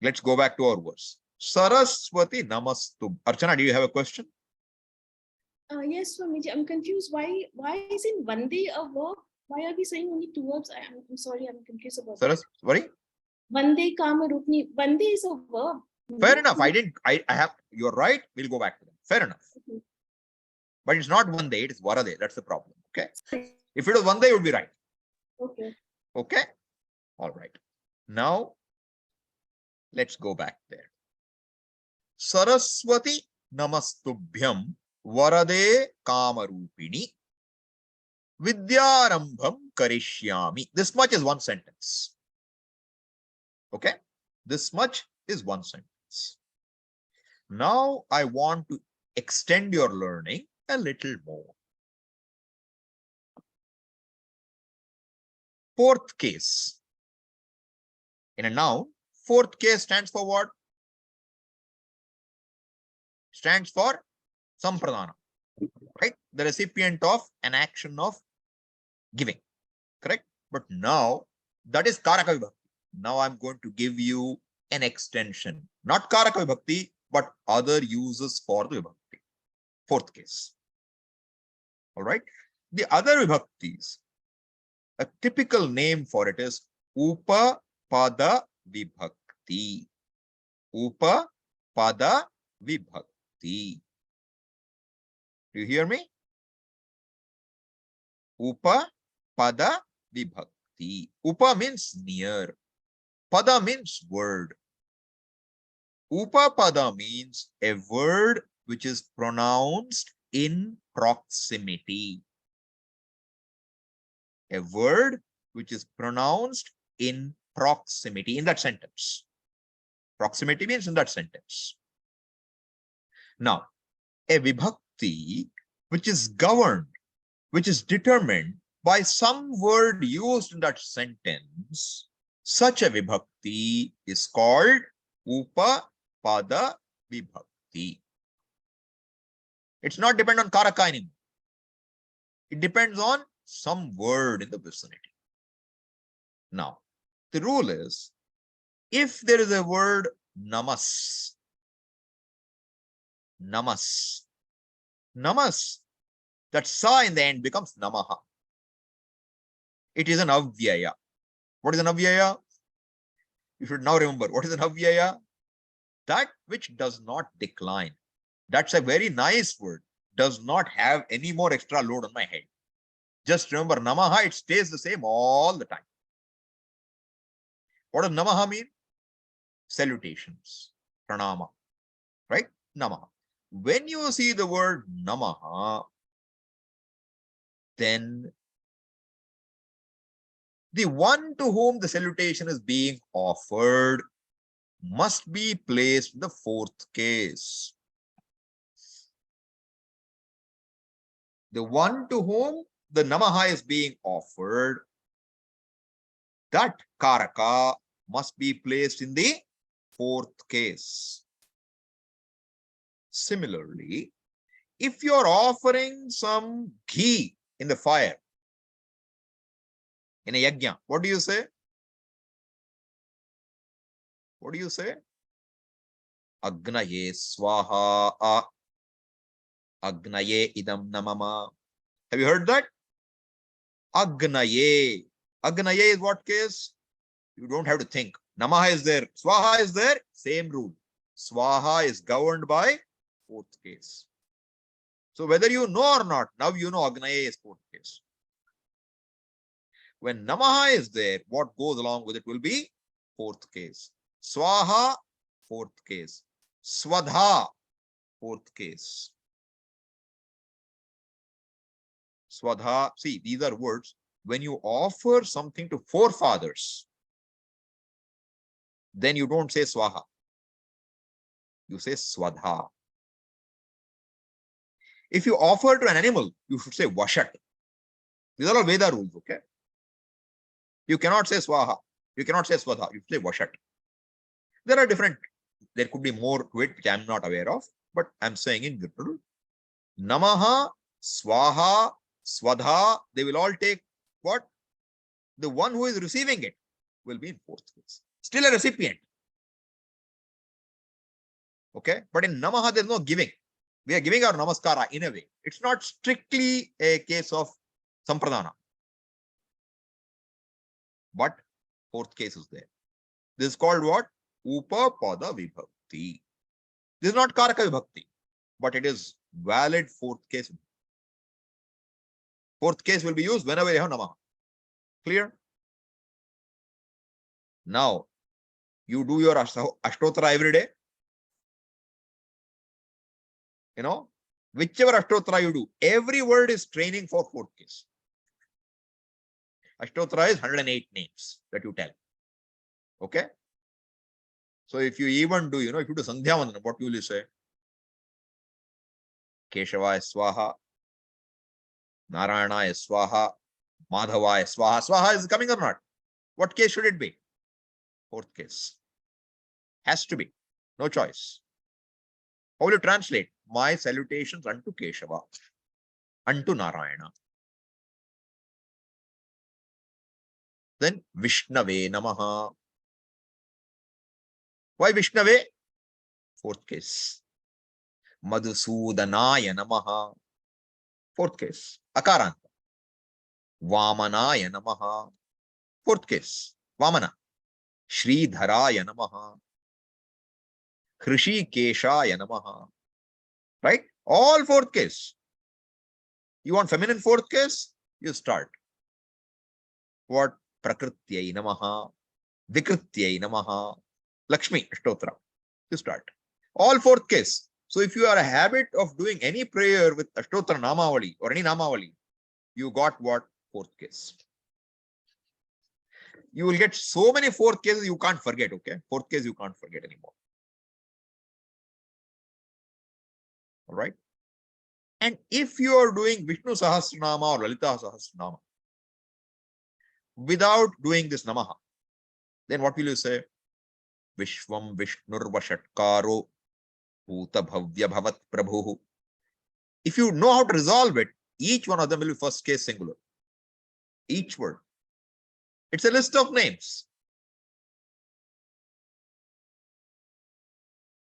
let's go back to our verse. Saraswati namastu. Archana, do you have a question? Yes, Swamiji, I'm confused. Why isn't Vande a verb? Why are we saying only two verbs? I'm sorry, I'm confused about that. Sorry? Vande Kama Rupni. Vande is a verb. Fair enough. I have, you're right. We'll go back to them. Fair enough. Okay. But it's not Vande, it is Varade. That's the problem. Okay. If it was Vande, it would be right. Okay. Okay. All right. Now, let's go back there. Saraswati namastubhyam varade kamarupini vidyarambham karishyami. This much is one sentence. Okay. This much is one sentence. Now, I want to extend your learning a little more. Fourth case. In a noun, fourth case stands for what? Stands for sampradana, right? The recipient of an action of giving, correct? But now that is karaka vibhakti. Now I'm going to give you an extension, not karaka vibhakti, but other uses for the vibhakti. Fourth case. All right. The other vibhaktis, a typical name for it is upapada vibhakti. Upapada vibhakti. Do you hear me? Upapada vibhakti. Upa means near. Pada means word. Upapada means a word which is pronounced in proximity. A word which is pronounced in proximity in that sentence. Proximity means in that sentence. Now, a vibhakti which is governed, which is determined by some word used in that sentence, such a vibhakti is called upapada vibhakti. It's not dependent on karaka anymore. It depends on some word in the vicinity. Now, the rule is, if there is a word namas, that sa in the end becomes namaha. It is an avyaya. What is an avyaya? You should now remember, what is an avyaya? That which does not decline. That's a very nice word. Does not have any more extra load on my head. Just remember, namaha, it stays the same all the time. What does namaha mean? Salutations, pranama, right? Namaha. When you see the word namaha, then the one to whom the salutation is being offered must be placed in the fourth case. The one to whom the namaha is being offered, that karaka must be placed in the fourth case. Similarly, if you're offering some ghee in the fire, in a yajna, what do you say? What do you say? Agnaye swaha, agnaye idam namama. Have you heard that? Agnaye. Agnaye is what case? You don't have to think. Namaha is there. Swaha is there. Same rule. Swaha is governed by fourth case. So whether you know or not, now you know Agnaye is fourth case. When namaha is there, what goes along with it will be fourth case. Swaha, fourth case. Swadha, fourth case. Swadha, see, these are words. When you offer something to forefathers, then you don't say swaha. You say swadha. If you offer to an animal, you should say vashat. These are all Veda rules, okay? You cannot say swaha. You cannot say swadha. You say vashat. There are different, there could be more to it, which I'm not aware of, but I'm saying in general, namaha, swaha, swadha, they will all take what? The one who is receiving it will be in fourth case. Still a recipient. Okay, but in namaha, there's no giving. We are giving our namaskara in a way. It's not strictly a case of sampradana. But fourth case is there. This is called what? Upapada vibhakti. This is not karaka vibhakti, but it is valid fourth case. Fourth case will be used whenever you have namaha. Clear? Now, you do your ashtotra every day. You know, whichever ashtotra you do, every word is training for fourth case. Ashtotra is 108 names that you tell. Okay? So if you even do, if you do Sandhya Vandana, what will you say? Keshavaya Swaha, Narayana Swaha, Madhavaya Swaha. Swaha is coming or not? What case should it be? Fourth case. Has to be. No choice. How will you translate? My salutations unto Keshava, unto Narayana. Then Vishnave Namaha. Why Vishnave? Fourth case. Madhusudanaya Namaha. Fourth case. Akaranta. Vamanaya Namaha. Fourth case. Vamana. Sridharaya Namaha. Hrishikeshaya Namaha. Right? All fourth case. You want feminine fourth case? You start. What? Prakrityai Namaha. Vikrityai Namaha. Lakshmi Ashtotra. You start. All fourth case. So if you are a habit of doing any prayer with Ashtotra Namavali or any Namavali, you got what? Fourth case. You will get so many fourth cases you can't forget, okay? Fourth case you can't forget anymore. All right? And if you are doing Vishnu Sahasranama or Lalita Sahasranama without doing this Namaha, then what will you say? Vishwam Vishnur Vashatkaro Bhuta Bhavya Bhavat Prabhu. If you know how to resolve it, each one of them will be first case singular. Each word. It's a list of names.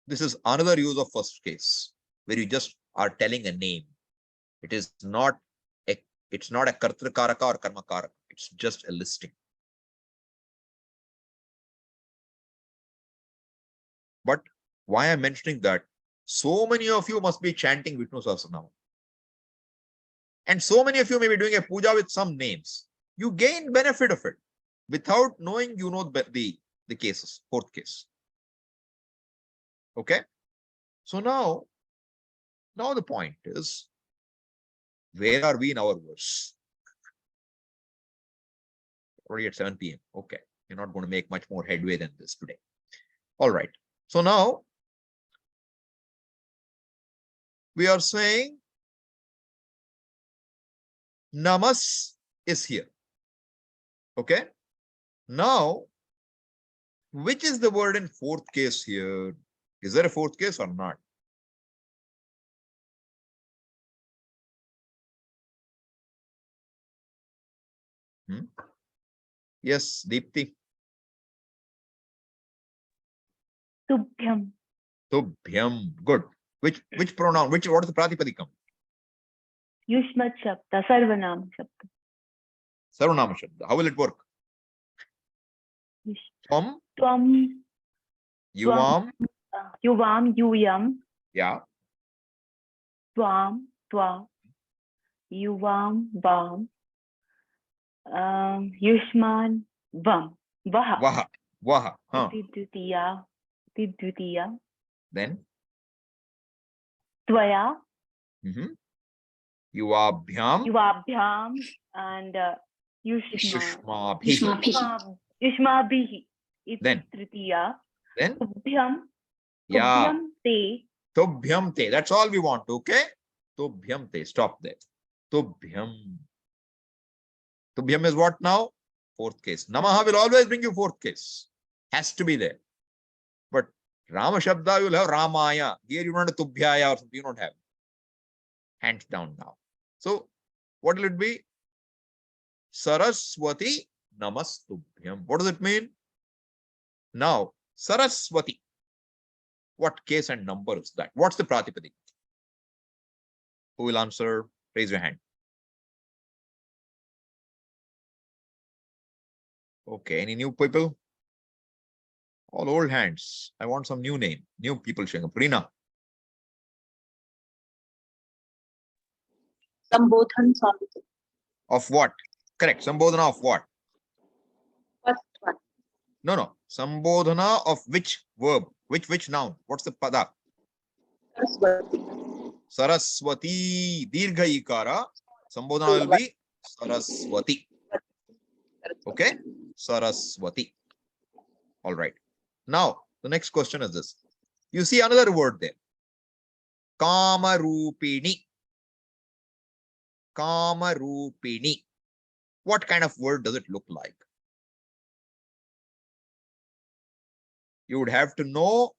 This is another use of first case, where you just are telling a name. It is not a kartrakaraka or karmakaraka. It's just a listing. But why I'm mentioning that? So many of you must be chanting Vishnu Sahasranama. And so many of you may be doing a puja with some names. You gain benefit of it. Without knowing, you know the cases, fourth case. Okay? So now the point is, where are we in our verse? Already at 7 p.m. Okay. You're not going to make much more headway than this today. All right. So now we are saying namas is here. Okay. Now, which is the word in fourth case here? Is there a fourth case or not? Yes, Deepti. Tubhyam. Tubhyam. Good. Which pronoun? What is the pratipadikam? Yushmat Shabda. Sarvanam Shabda. Sarvanama Shabda. How will it work? Tvam. Tvam. Yuvam. Yuvam. Yuyam. Yeah. Tvam. Tva. Yuvam. Vam. Yushman. Vam. Vaha. Vaha. Vaha. Huh. Tidvitiya. Tidvitiya. Then. Tvaya. Yuvabhyam. Yuvabhyam. And Yushma. Yushmabhihi. Yushmabhihi. iti Then? tritiya. Then? Tubhyam. Yeah. Tubhyam te. Tubhyam te. That's all we want. Okay. Tubhyam te. Stop there. Tubhyam. Tubhyam is what now? Fourth case. Namaha will always bring you fourth case. Has to be there. But Rama Shabda, you will have Ramaya. Here you don't have Tubhyaya or something. You don't have. Hands down now. So what will it be? Saraswati Namastubhyam. What does it mean? Now, Saraswati. What case and number is that? What's the Pratipadik? Who will answer? Raise your hand. Okay, any new people? All old hands. I want some new name. New people showing up. Reena. Sambodhan Swami. Of what? Correct. Sambodhana of what? First one. No. Sambodhana of which verb? Which noun? What's the pada? Saraswati. Saraswati. Dirgha ikara. Sambodhana will be Saraswati. Okay? Saraswati. All right. Now, the next question is this. You see another word there. Kamarupini. Kamarupini. What kind of word does it look like? You would have to know.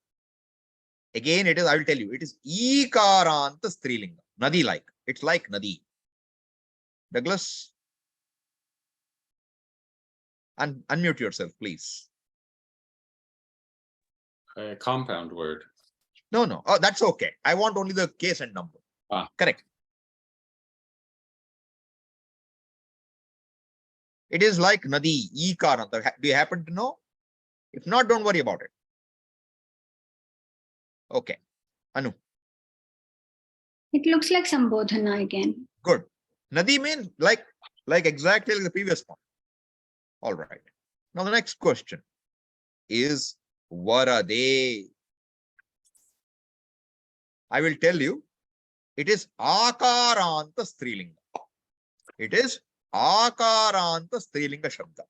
Again, it is, I will tell you, it is Ikaranta Strilinga. Nadi like. It's like Nadi. Douglas? Unmute yourself, please. A compound word. No. Oh, that's okay. I want only the case and number. Correct. It is like Nadi, Ikaranta. Do you happen to know? If not, don't worry about it. Okay. Anu. It looks like Sambodhana again. Good. Nadi means like exactly like the previous one. All right. Now the next question is Varade. I will tell you, it is Akaranta Strilinga. It is Akaranta Strilinga Shabda.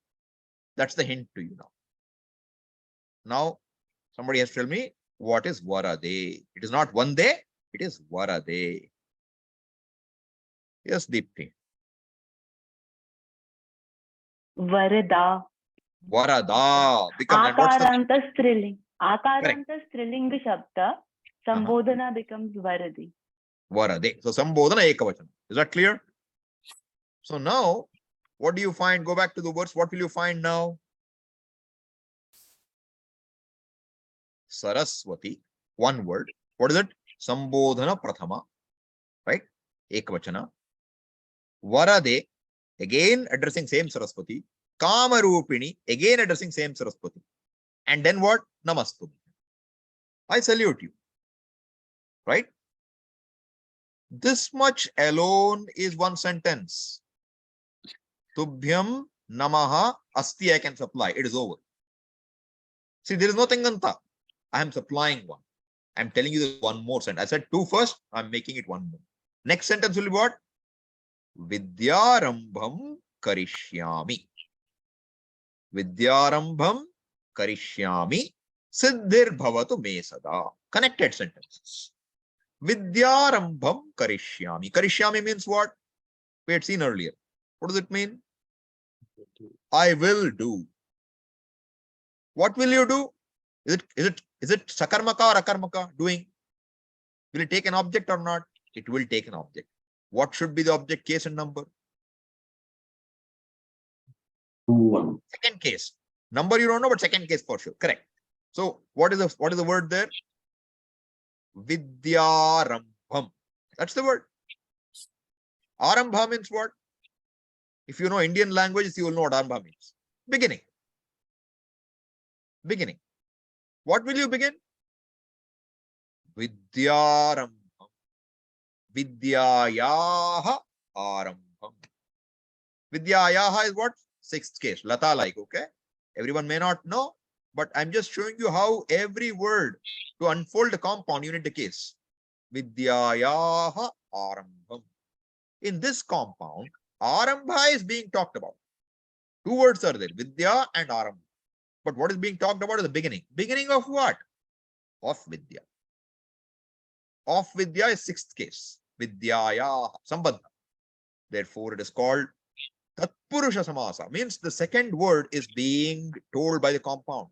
That's the hint to you now. Now, somebody has to tell me what is Varade. It is not Vande, it is Varade. Yes, Deepti. Varada. Varada. Become, and what's the Akaranta striling. Akaranta strilinga shabda. Sambodhana becomes Varade. Varade. So Sambodhana Ekavachana. Is that clear? So now, what do you find? Go back to the words. What will you find now? Saraswati. One word. What is it? Sambodhana Prathama. Right? Ekavachana. Varade. Again addressing same Saraswati. Kamarupini. Again addressing same Saraswati. And then what? Namastu. I salute you. Right? This much alone is one sentence. Tubhyam namaha asti, I can supply. It is over. See, there is no Tanganta. I am supplying one. I am telling you this one more sentence. I said two first. I am making it one more. Next sentence will be what? Vidyarambham karishyami. Vidyarambham karishyami. Siddhir bhavatu me sada. Connected sentences. Vidyarambham karishyami. Karishyami means what? We had seen earlier. What does it mean? I will do. What will you do? Is it sakarmaka or akarmaka? Doing. Will it take an object or not? It will take an object. What should be the object, case and number? Second case. Number you don't know, but second case for sure. Correct. So what is the word there? Vidyarambham. That's the word. Arambha means what? If you know Indian languages, you will know what arambha means. Beginning. Beginning. What will you begin? Vidyarambham. Vidyayaha arambham. Vidyayaha is what? Sixth case. Lata like, okay? Everyone may not know, but I'm just showing you how every word to unfold a compound, you need the case. Vidyayaha arambham. In this compound, arambha is being talked about. Two words are there, Vidya and arambha. But what is being talked about is the beginning. Beginning of what? Of Vidya. Of Vidya is sixth case. Vidyaya sambodhana. Therefore, it is called tatpurusa samasa. Means the second word is being told by the compound.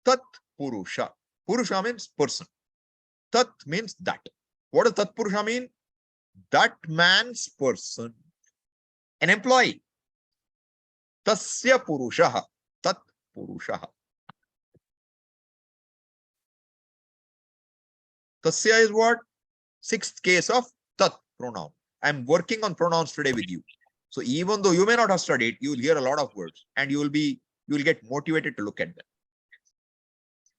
Tatpurusha. Purusha means person. Tat means that. What does tatpurusha mean? That man's person. An employee. Tasya purushaha. Tatpurushaha. Tasya is what? Sixth case of tat pronoun. I'm working on pronouns today with you. So even though you may not have studied, you will hear a lot of words and you will get motivated to look at them.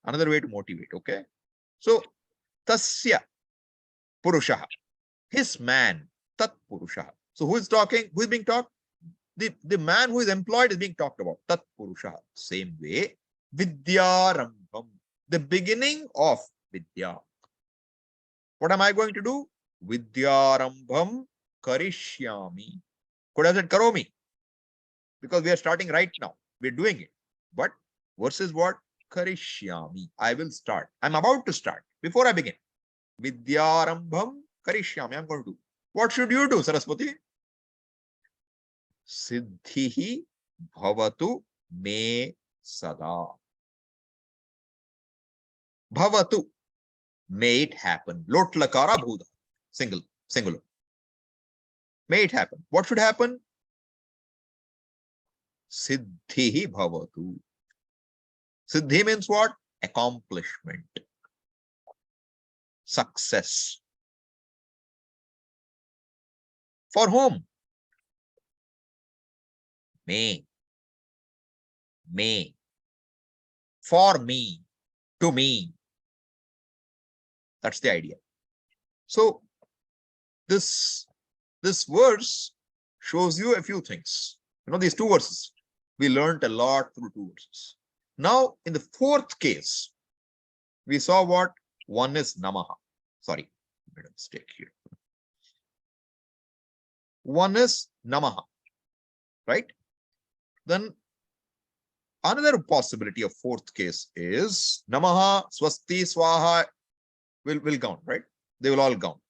Another way to motivate, okay? So tasya purushaha. His man, tat purushaha. So who is talking? Who is being talked? The man who is employed is being talked about. Tat purushaha. Same way. Vidyarambham. The beginning of Vidya. What am I going to do? Vidyarambham karishyami. Could have said karomi. Because we are starting right now. We're doing it. But versus what? Karishyami. I will start. I'm about to start. Before I begin. Vidyarambham karishyami. I'm going to do. What should you do, Saraswati? Siddhihi bhavatu me sada. Bhavatu. May it happen. Lot lakara bhuda. Singular. May it happen. What should happen? Siddhihi bhavatu. Siddhi means what? Accomplishment. Success. For whom? May. For me. To me. That's the idea. So this verse shows you a few things. You know, these two verses. We learned a lot through two verses. Now, in the fourth case, we saw what? One is namaha. Sorry, I made a mistake here. One is namaha, right? Then another possibility of fourth case is namaha, swasti, swaha will count, right? They will all count.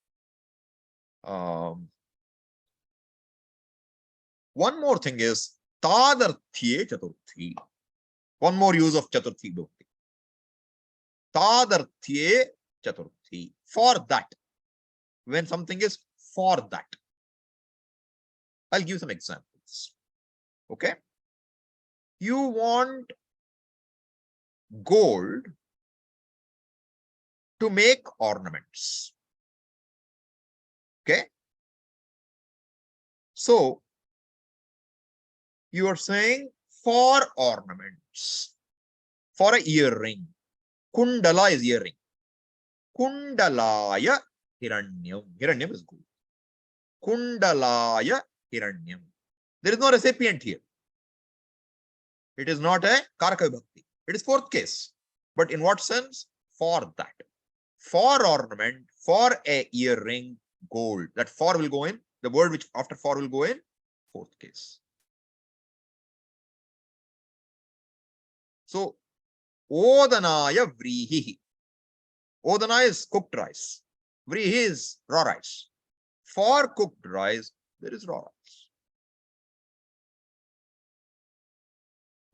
One more thing is tadarthye caturthi. One more use of caturthi bhakti. Tadarthye caturthi. For that. When something is for that. I'll give some examples. Okay. You want gold to make ornaments. Okay. So you are saying for ornaments, for a earring. Kundala is earring. Kundalaya hiranyam. Hiranyam is gold. Kundalaya hiranyam. There is no recipient here. It is not a karaka vibhakti. It is fourth case. But in what sense? For that. For ornament, for a earring, gold. That for will go in. The word which after for will go in fourth case. So, odanaya vrihi. Odana is cooked rice. Vrihi is raw rice. For cooked rice, there is raw rice.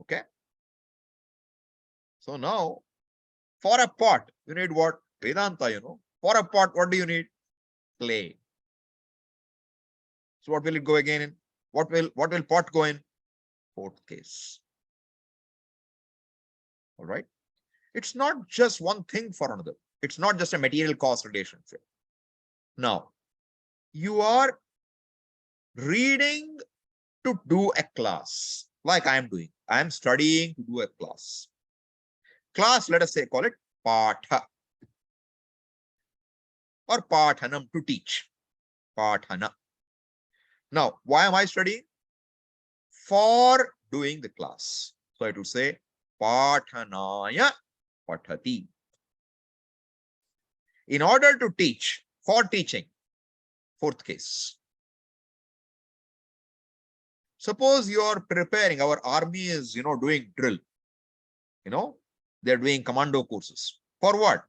Okay. So now, for a pot, you need what? Vedanta, you know. For a pot, what do you need? Clay. So what will it go again in? What will pot go in? Fourth case. All right. It's not just one thing for another. It's not just a material cause relationship. Now, you are reading to do a class like I am doing. I am studying to do a class. Class, let us say, call it patha or pathanam, to teach. Pathana. Now, why am I studying? For doing the class. So it will say pathanaya pathati. In order to teach, for teaching, fourth case. Suppose you are preparing, our army is, doing drill. They're doing commando courses. For what?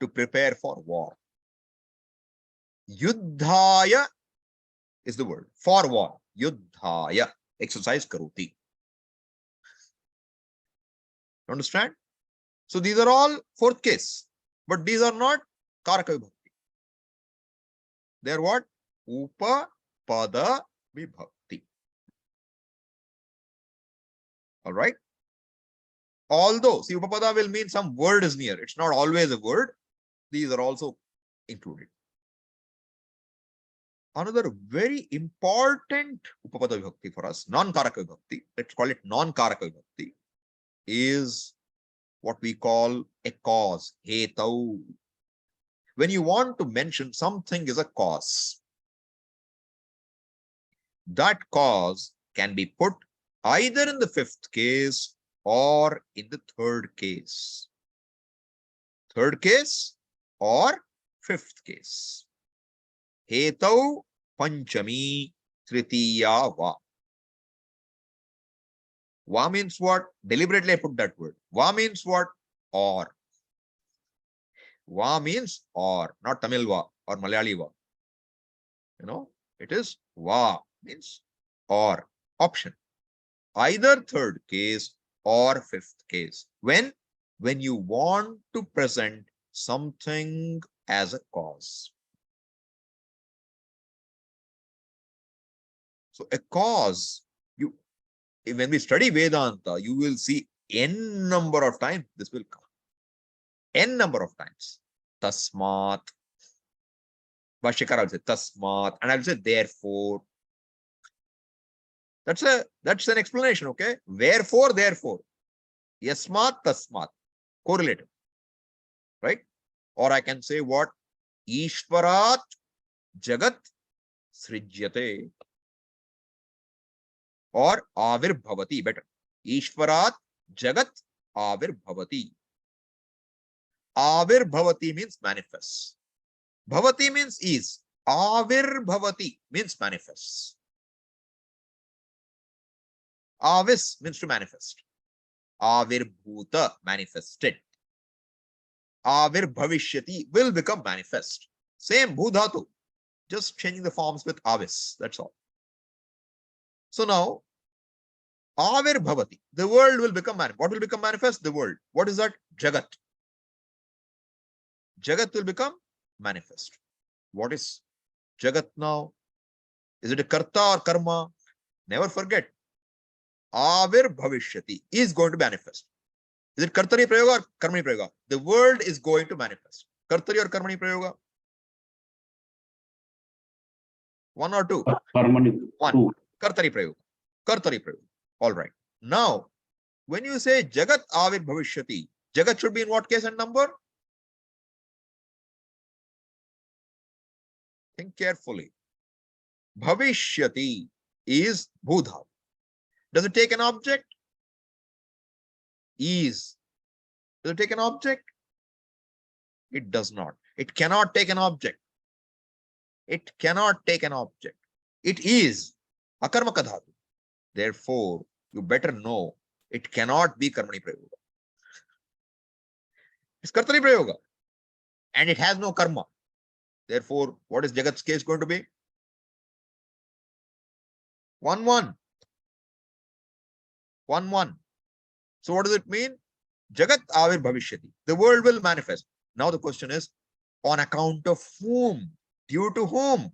To prepare for war. Yuddhaya is the word. For war. Yuddhaya. Exercise karuti. Understand? So these are all fourth case. But these are not karaka vibhakti. They are what? Upapada vibhakti. All right? Although, see, upapada will mean some word is near. It's not always a word. These are also included. Another very important upapada vibhakti for us, non-karaka vibhakti, let's call it non-karaka vibhakti, is what we call a cause, hetau. When you want to mention something is a cause, that cause can be put either in the fifth case or in the third case. Third case or fifth case. Hetau pancami trtitya va. Va means what? Deliberately I put that word. Va means what? Or. Va means or, not Tamil va or Malayali va. It is va means or, option. Either third case or fifth case. When you want to present something as a cause. So a cause, when we study Vedanta, you will see n number of times this will come. N number of times. Tasmat. Bhashyakara will say tasmat, and I will say therefore. That's an explanation, okay? Wherefore, therefore. Yasmat, tasmat. Correlative. Right? Or I can say what? Ishvarat jagat srijyate. Or avirbhavati, better. Ishvarat jagat avirbhavati. Avirbhavati means manifest. Bhavati means is. Avirbhavati means manifests. Avis means to manifest. Avirbhuta, manifested. Avirbhavishyati will become manifest. Same bhudhatu, just changing the forms with avis. That's all. So now, avirbhavati, the world will become manifest. What will become manifest? The world. What is that? Jagat. Jagat will become manifest. What is Jagat now? Is it a karta or karma? Never forget. Avirbhavishyati is going to manifest. Is it kartari prayoga or karmani prayoga? The world is going to manifest. Kartari or karmani prayoga? One or two? Karmani. One. Two. Kartari prayoga. Kartari prayoga. All right. Now, when you say Jagat avirbhavishyati, Jagat should be in what case and number? Think carefully. Bhavishyati is bhudha. Does it take an object? Is. Does it take an object? It does not. It cannot take an object. It cannot take an object. It is akarmaka dhatu. Therefore, you better know it cannot be karmani prayoga. It's kartari prayoga. And it has no karma. Therefore, what is Jagat's case going to be? 1-1. 1-1. So what does it mean? Jagat avirbhavishyati. The world will manifest. Now the question is, on account of whom? Due to whom?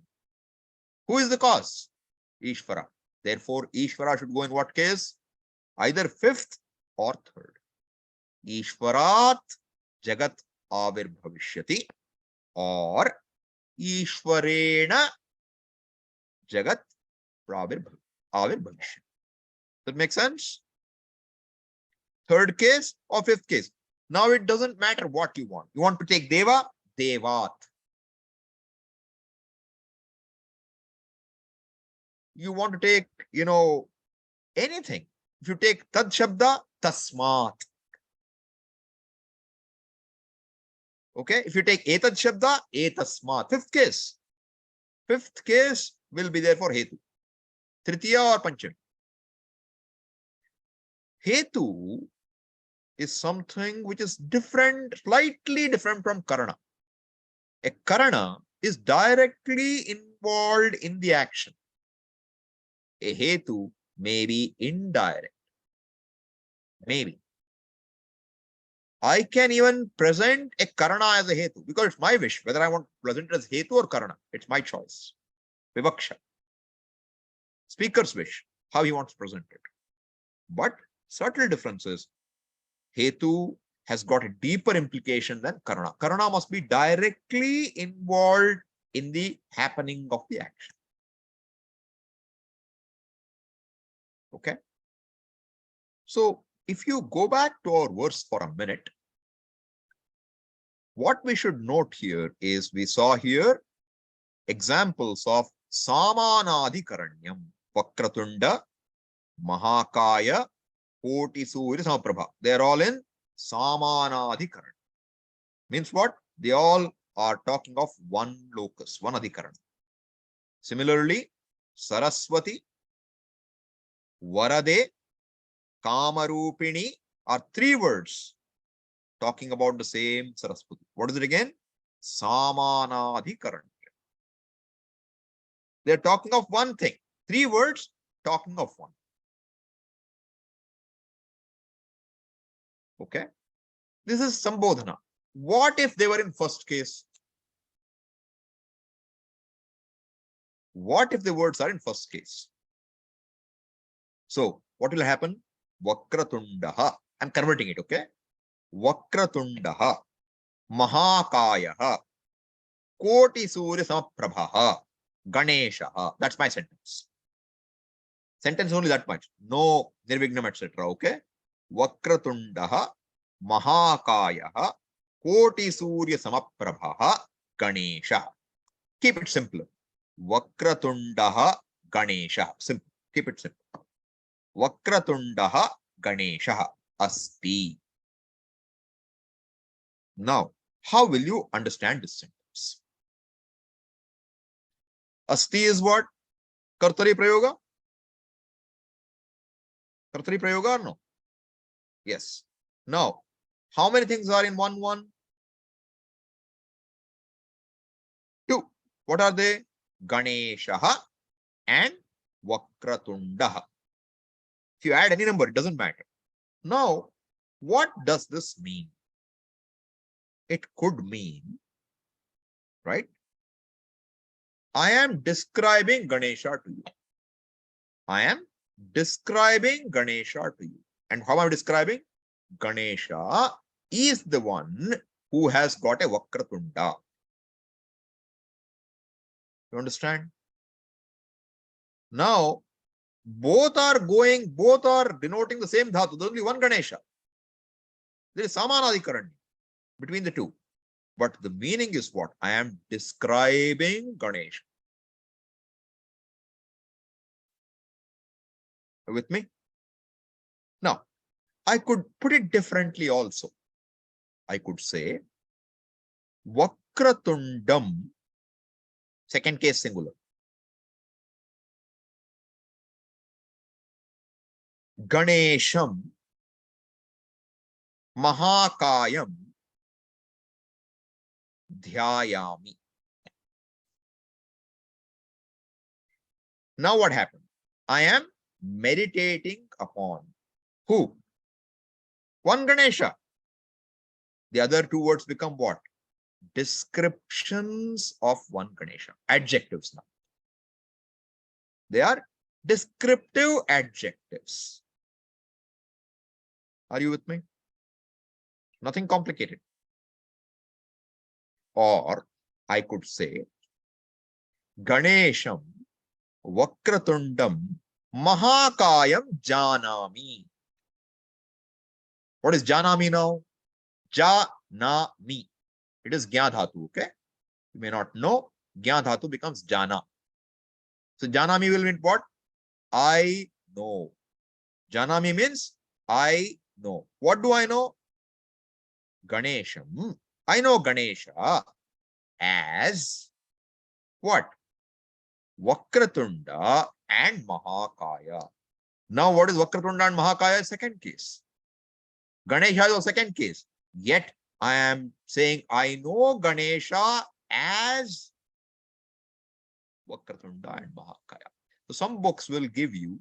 Who is the cause? Ishvara. Therefore, Ishvara should go in what case? Either fifth or third. Ishvarat jagat avirbhavishyati or Ishvarena jagat avirbhavishyati. That makes sense? Third case or fifth case. Now it doesn't matter what you want. You want to take Deva? Devat. You want to take, anything. If you take Tad Shabda, Tasmat. Okay? If you take Etad Shabda, Etasmat. Fifth case. Fifth case will be there for hetau. Trtitya or pancami. Hetau is something which is different, slightly different from karana. A karana is directly involved in the action. A hetau may be indirect. Maybe. I can even present a karana as a hetau because it's my wish whether I want to present it as hetau or karana. It's my choice. Vivaksha. Speaker's wish, how he wants to present it. But subtle differences. Hetau has got a deeper implication than karana. Karana must be directly involved in the happening of the action. Okay. So if you go back to our verse for a minute, what we should note here is we saw here examples of saamanyadhikaranyam, vakratunda, mahakaya, koti surya samaprabha. They are all in saamanyadhikaranyam. Means what? They all are talking of one locus, one adhikaran. Similarly, Saraswati, Varade, Kamarupini are three words talking about the same Saraswati. What is it again? Saamanyadhikaranyam. They're talking of one thing. Three words talking of one. Okay. This is sambodhana. What if they were in first case? What if the words are in first case? So what will happen? Vakratundaha. I'm converting it, okay? Vakratundaha, Mahakayaha, Koti Surya Samaprabhaha, Ganeshaha. That's my sentence. Sentence only that much. No nirvignam, etc. Okay? Vakratundaha, Mahakayaha, Koti Surya Samaprabhaha, Ganesha. Keep it simple. Vakratundaha, Ganesha. Simple. Keep it simple. Vakratundaha, Ganesha. Asti. Now, how will you understand this sentence? Asti is what? Kartari prayoga? Kartari prayoga or no? Yes. Now, how many things are in one? Two. What are they? Ganeshaha and Vakratundaha. If you add any number, it doesn't matter. Now, what does this mean? It could mean, right? I am describing Ganesha to you. I am describing Ganesha to you. And how am I describing? Ganesha is the one who has got a Vakratunda. You understand? Now, both are denoting the same dhatu. There's only one Ganesha. There is saamanyadhikaranyam between the two. But the meaning is what? I am describing Ganesha. Are you with me? Now, I could put it differently also. I could say Vakratundam, second case singular. Ganesham, Mahakayam, Dhyayami. Now what happened? I am meditating upon who? One Ganesha. The other two words become what? Descriptions of one Ganesha. Adjectives now. They are descriptive adjectives. Are you with me? Nothing complicated. Or I could say Ganesham, Vakratundam, Mahakayam Janami. What is Janami now? Janami. It is Gya Dhatu, okay? You may not know. Gya Dhatu becomes Jana. So Janami will mean what? I know. Janami means I know. What do I know? Ganesham. I know Ganesha as what? Vakratunda and Mahakaya. Now, what is Vakratunda and Mahakaya? Second case. Ganesha is the second case. Yet, I am saying I know Ganesha as Vakratunda and Mahakaya. So, some books will give you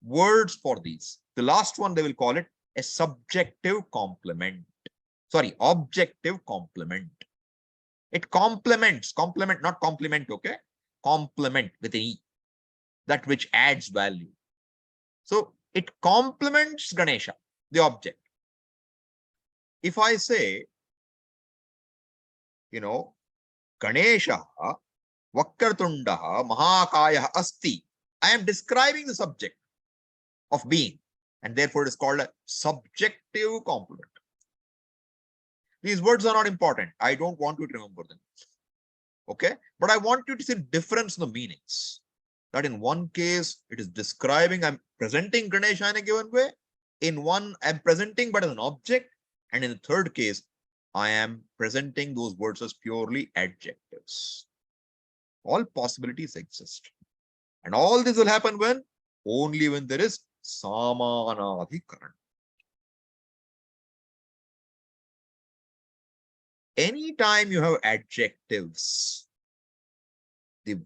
words for these. The last one, they will call it a subjective complement. Sorry, objective complement. It complements, complement, not complement, okay? Complement with an E, that which adds value. So it complements Ganesha, the object. If I say, Ganesha, Vakratundaha, Mahakaya asti, I am describing the subject of being, and therefore it is called a subjective complement. These words are not important. I don't want you to remember them. Okay? But I want you to see the difference in the meanings. That in one case, it is describing, I'm presenting Ganesha in a given way. In one, I'm presenting but as an object. And in the third case, I am presenting those words as purely adjectives. All possibilities exist. And all this will happen when? Only when there is saamanyadhikaranyam. Anytime you have adjectives, the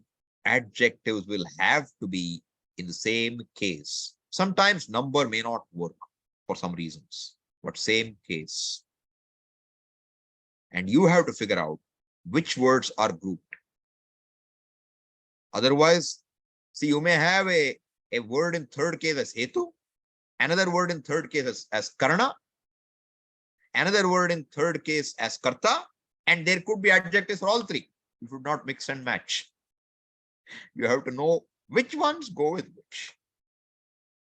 adjectives will have to be in the same case. Sometimes number may not work for some reasons, but same case. And you have to figure out which words are grouped. Otherwise, see, you may have a word in third case as hetau, another word in third case as karana, another word in third case as karta, and there could be adjectives for all three. You should not mix and match. You have to know which ones go with which.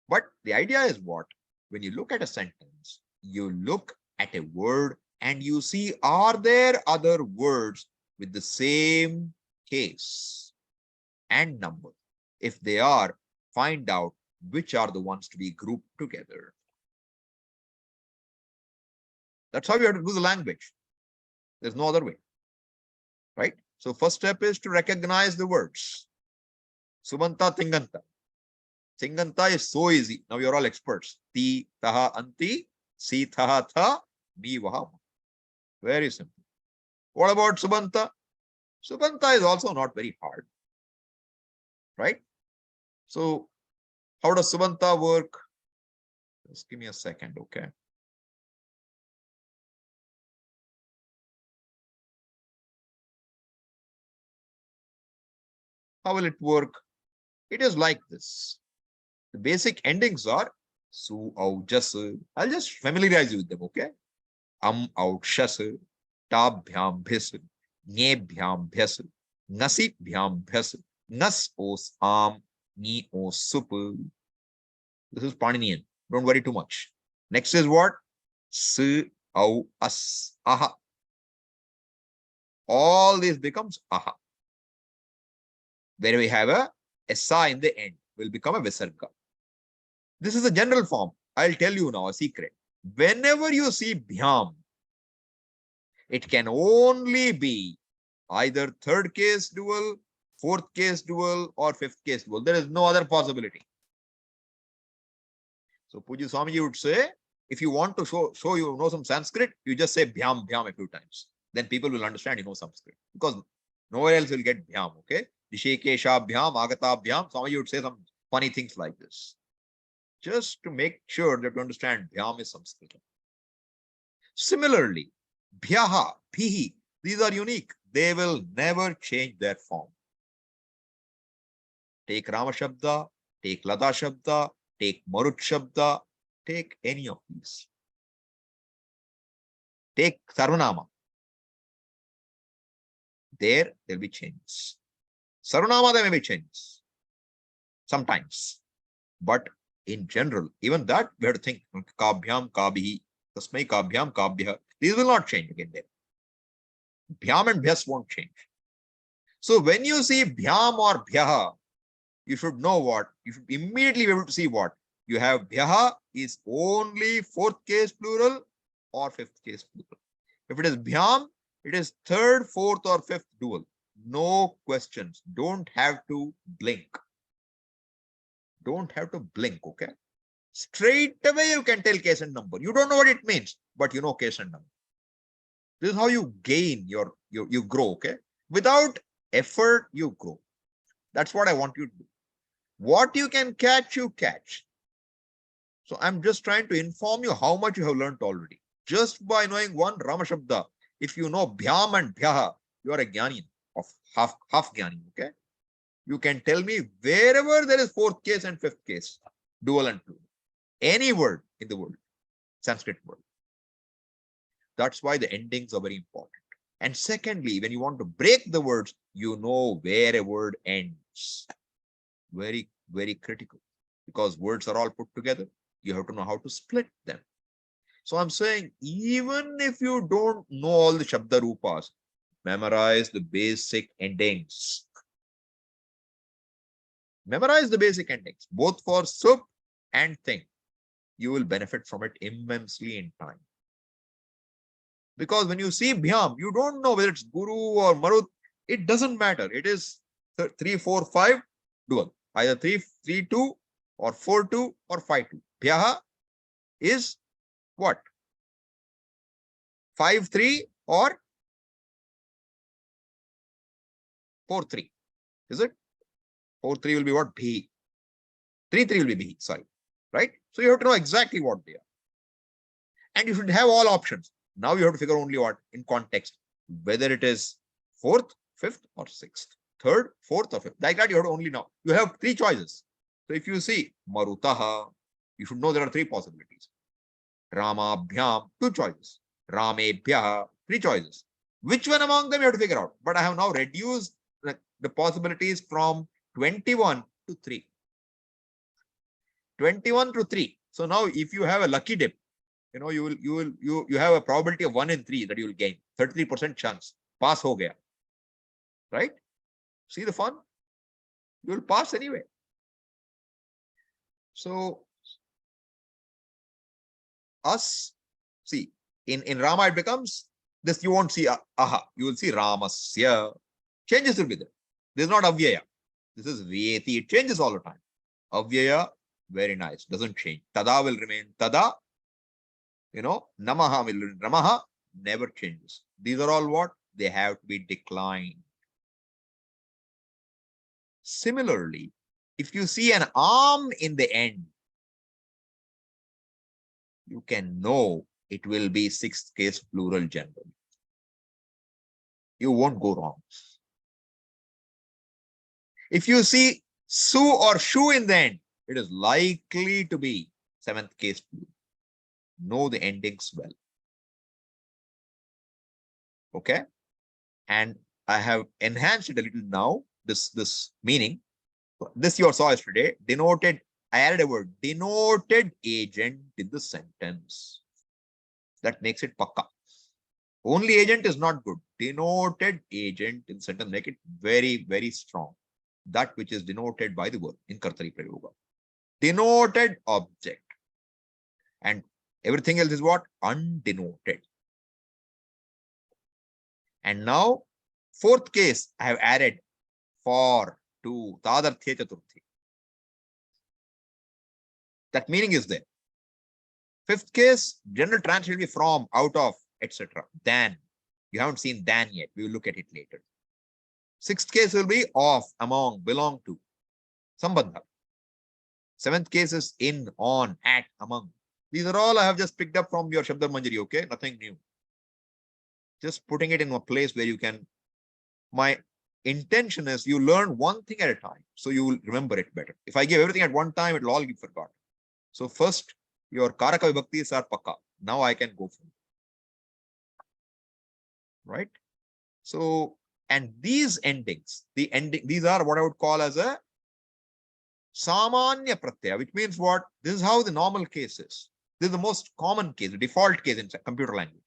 But the idea is what? When you look at a sentence, you look at a word and you see, are there other words with the same case and number? If they are, find out which are the ones to be grouped together. That's how you have to do the language. There's no other way, right? So first step is to recognize the words. Subanta, Tinganta. Tinganta is so easy. Now you're all experts. Ti, taha, anti, si, taha, tha, mi, vaha. Very simple. What about Subanta? Subanta is also not very hard, right? So how does Subanta work? Just give me a second, okay? How will it work? It is like this. The basic endings are su, au, jas. I'll just familiarize you with them, okay? Out, shas, tabhyam, bhis, nyebhyam, bhyas, nasi, bhyam, bhyas, nas, os, am, ni, os, sup. This is Paninian. Don't worry too much. Next is what? S, au, as, aha. All this becomes aha. Where we have a sa in the end will become a visarga. This is a general form. I'll tell you now a secret. Whenever you see bhyam, it can only be either third case dual, fourth case dual, or fifth case dual. There is no other possibility. So Puji Swamiji would say, if you want to show you know some Sanskrit, you just say bhyam, bhyam a few times. Then people will understand you know Sanskrit. Because nowhere else will get bhyam, okay? Rishikesha bhyam, agata bhyam. Swamiji would say some funny things like this. Just to make sure that you understand bhyam is Sanskrit. Similarly, bhyaha, bhihi, these are unique. They will never change their form. Take Rama Shabda, take Lata Shabda, take Marut Shabda, take any of these. Take Sarvanama. There'll be changes. Sarvanama, there may be changes. Sometimes. But in general, even that we have to think kabhyam, kabhi, tasmai kabhyam, kabhya. These will not change again there. Bhyam and bhyas won't change. So when you see bhyam or bhyaha, you should know what? You should immediately be able to see what? You have bhyaha is only fourth case plural or fifth case plural. If it is bhyam, it is third, fourth, or fifth dual. No questions. Don't have to blink. Don't have to blink, okay? Straight away you can tell case and number. You don't know what it means, but you know case and number. This is how you gain you grow, okay? Without effort, you grow. That's what I want you to do. What you can catch, you catch. So I'm just trying to inform you how much you have learned already. Just by knowing one Rama Shabda, if you know Bhyam and Bhyaha, you are a Jnani of half Jnani, okay? You can tell me wherever there is fourth case and fifth case, dual and plural. Any word in the world, Sanskrit word. That's why the endings are very important. And secondly, when you want to break the words, you know where a word ends. Very, very critical. Because words are all put together. You have to know how to split them. So I'm saying, even if you don't know all the Shabda Rupas, memorize the basic endings. Memorize the basic endings, both for sup and thing. You will benefit from it immensely in time. Because when you see Bhyam, you don't know whether it's Guru or Marut. It doesn't matter. It is 3, 4, 5 dual. Either 3, 3, 2 or 4, 2 or 5, 2. Bhyaha is what? 5, 3 or 4, 3. Is it? 4, 3 will be what? Bhi. 3, 3 will be Bhi. Sorry. Right? So you have to know exactly what they are. And you should have all options. Now you have to figure only what in context, whether it is 4th, 5th, or 6th, 3rd, 4th, or 5th. Like that, you have to only know. You have 3 choices. So if you see Marutaha, you should know there are 3 possibilities. Ramabhyam, 2 choices. Ramebhyaha, 3 choices. Which one among them you have to figure out? But I have now reduced the possibilities from 21 to 3. 21 to 3. So now if you have a lucky dip, you know, you have a probability of 1 in 3 that you will gain. 33% chance. Pass ho gaya. Right? See the fun? You will pass anyway. So us, see, in Rama it becomes this, you won't see aha, you will see Ramasya. Changes will be there. This is not avyaya. This is vyeti. It changes all the time. Avyaya, very nice, doesn't change. Tada will remain tada. You know, namaha will remain namaha, never changes. These are all what? They have to be declined. Similarly, if you see an arm in the end, you can know it will be 6th case plural general. You won't go wrong. If you see su or shu in the end, it is likely to be 7th case plural. Know the endings well. Okay? And I have enhanced it a little now, this meaning. This you saw yesterday, denoted, I added a word, denoted agent in the sentence. That makes it pakka. Only agent is not good. Denoted agent in sentence, make it very, very strong. That which is denoted by the word in Kartari Prayoga. Denoted object. And everything else is what? Undenoted. And now, 4th case, I have added for to tadarthye caturthi. That meaning is there. 5th case, general translation will be from, out of, etc. Than. You haven't seen than yet. We will look at it later. 6th case will be of, among, belong to. Sambandha. 7th case is in, on, at, among. These are all I have just picked up from your Shabda Manjari, okay? Nothing new. Just putting it in a place where you can. My intention is you learn one thing at a time, so you will remember it better. If I give everything at one time, it will all be forgotten. So first, your Karaka Vibhaktis are pakka. Now I can go from. Right? So, and these endings, these are what I would call as a samanya pratyaya, which means what? This is how the normal case is. This is the most common case, the default case in computer language.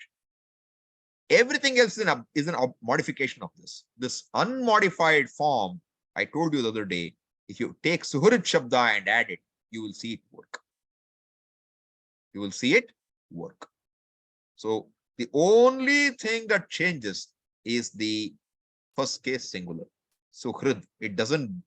Everything else is a modification of this. This unmodified form, I told you the other day, if you take Suhurit Shabda and add it, you will see it work. You will see it work. So the only thing that changes is the First case singular. Suhrid. It doesn't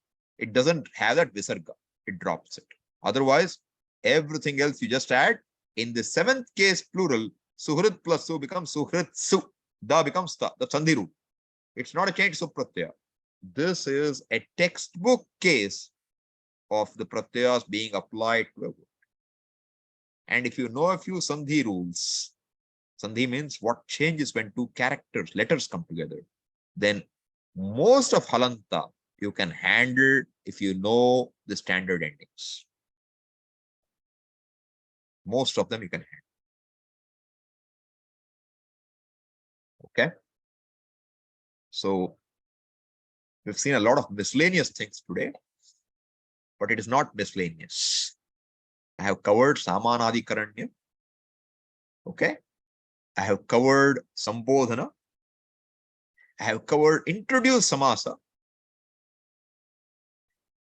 have that visarga. It drops it. Otherwise, everything else you just add. In the seventh case plural, suhrid plus su becomes suhrid su. Da becomes ta. The sandhi rule. It's not a change to pratyaya. This is a textbook case of the pratyayas being applied to a word. And if you know a few sandhi rules, sandhi means what changes when two characters, letters come together, then most of halanta you can handle if you know the standard endings. Most of them you can handle. Okay. So we've seen a lot of miscellaneous things today, but it is not miscellaneous. I have covered saamanyadhikaranyam. Okay. I have covered sambodhana. I have covered introduced samasa.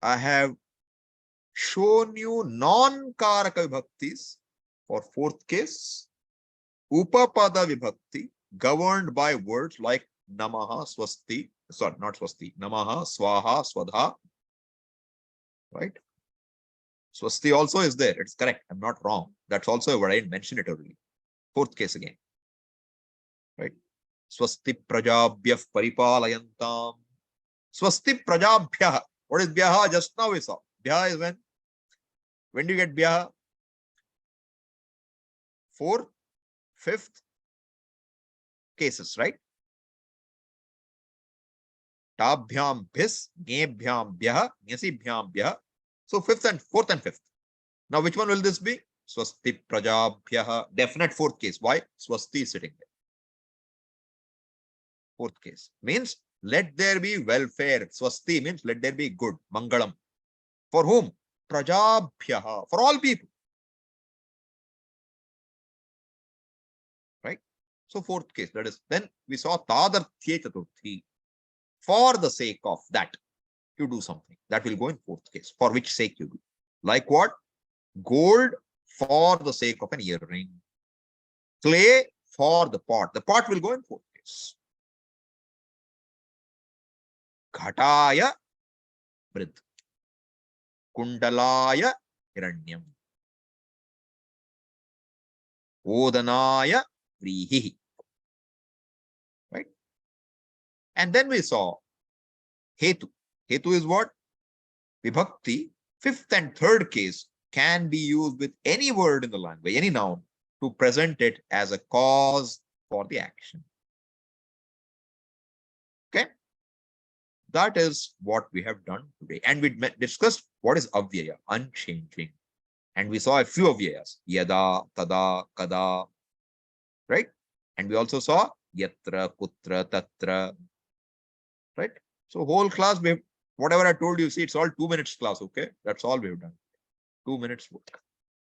I have shown you non-karaka vibhaktis for fourth case. Upapada vibhakti governed by words like namaha, swasti, sorry, not swasti, namaha, swaha, swadha. Right? Swasti also is there. It's correct. I'm not wrong. That's also a word. I didn't mention it earlier. Fourth case again. Right? Swasti prajabhyah paripalayantam. Swasti prajabhyah. What is bhyaha? Just now we saw. Bhyaha is when? When do you get bhyaha? Fourth, fifth cases, right? Tabhyam bhis, gebhyam bhyah, nyasibhyam bhyah. So fourth and fifth. Now which one will this be? Swasti prajabhyah. Definite fourth case. Why? Swasti is sitting there. Fourth case means let there be welfare. Swasti means let there be good. Mangalam. For whom? Prajabhyah. For all people. Right? So fourth case. That is, then we saw tadarthye caturthi. For the sake of that, you do something. That will go in fourth case. For which sake you do. Like what? Gold for the sake of an earring. Clay for the pot. The pot will go in fourth case. Ghataya Brid. Kundalaya Hiranyam. Odanaya Vrihi. Right? And then we saw hetau. Hetau is what? Vibhakti, fifth and third case, can be used with any word in the language, any noun, to present it as a cause for the action. Okay? That is what we have done today. And we discussed what is avyaya, unchanging. And we saw a few avyayas. Yada, tada, kada. Right? And we also saw yatra, kutra, tatra. Right? So whole class, we have, whatever I told you, see, it's all 2 minutes class, okay? That's all we have done. 2 minutes work.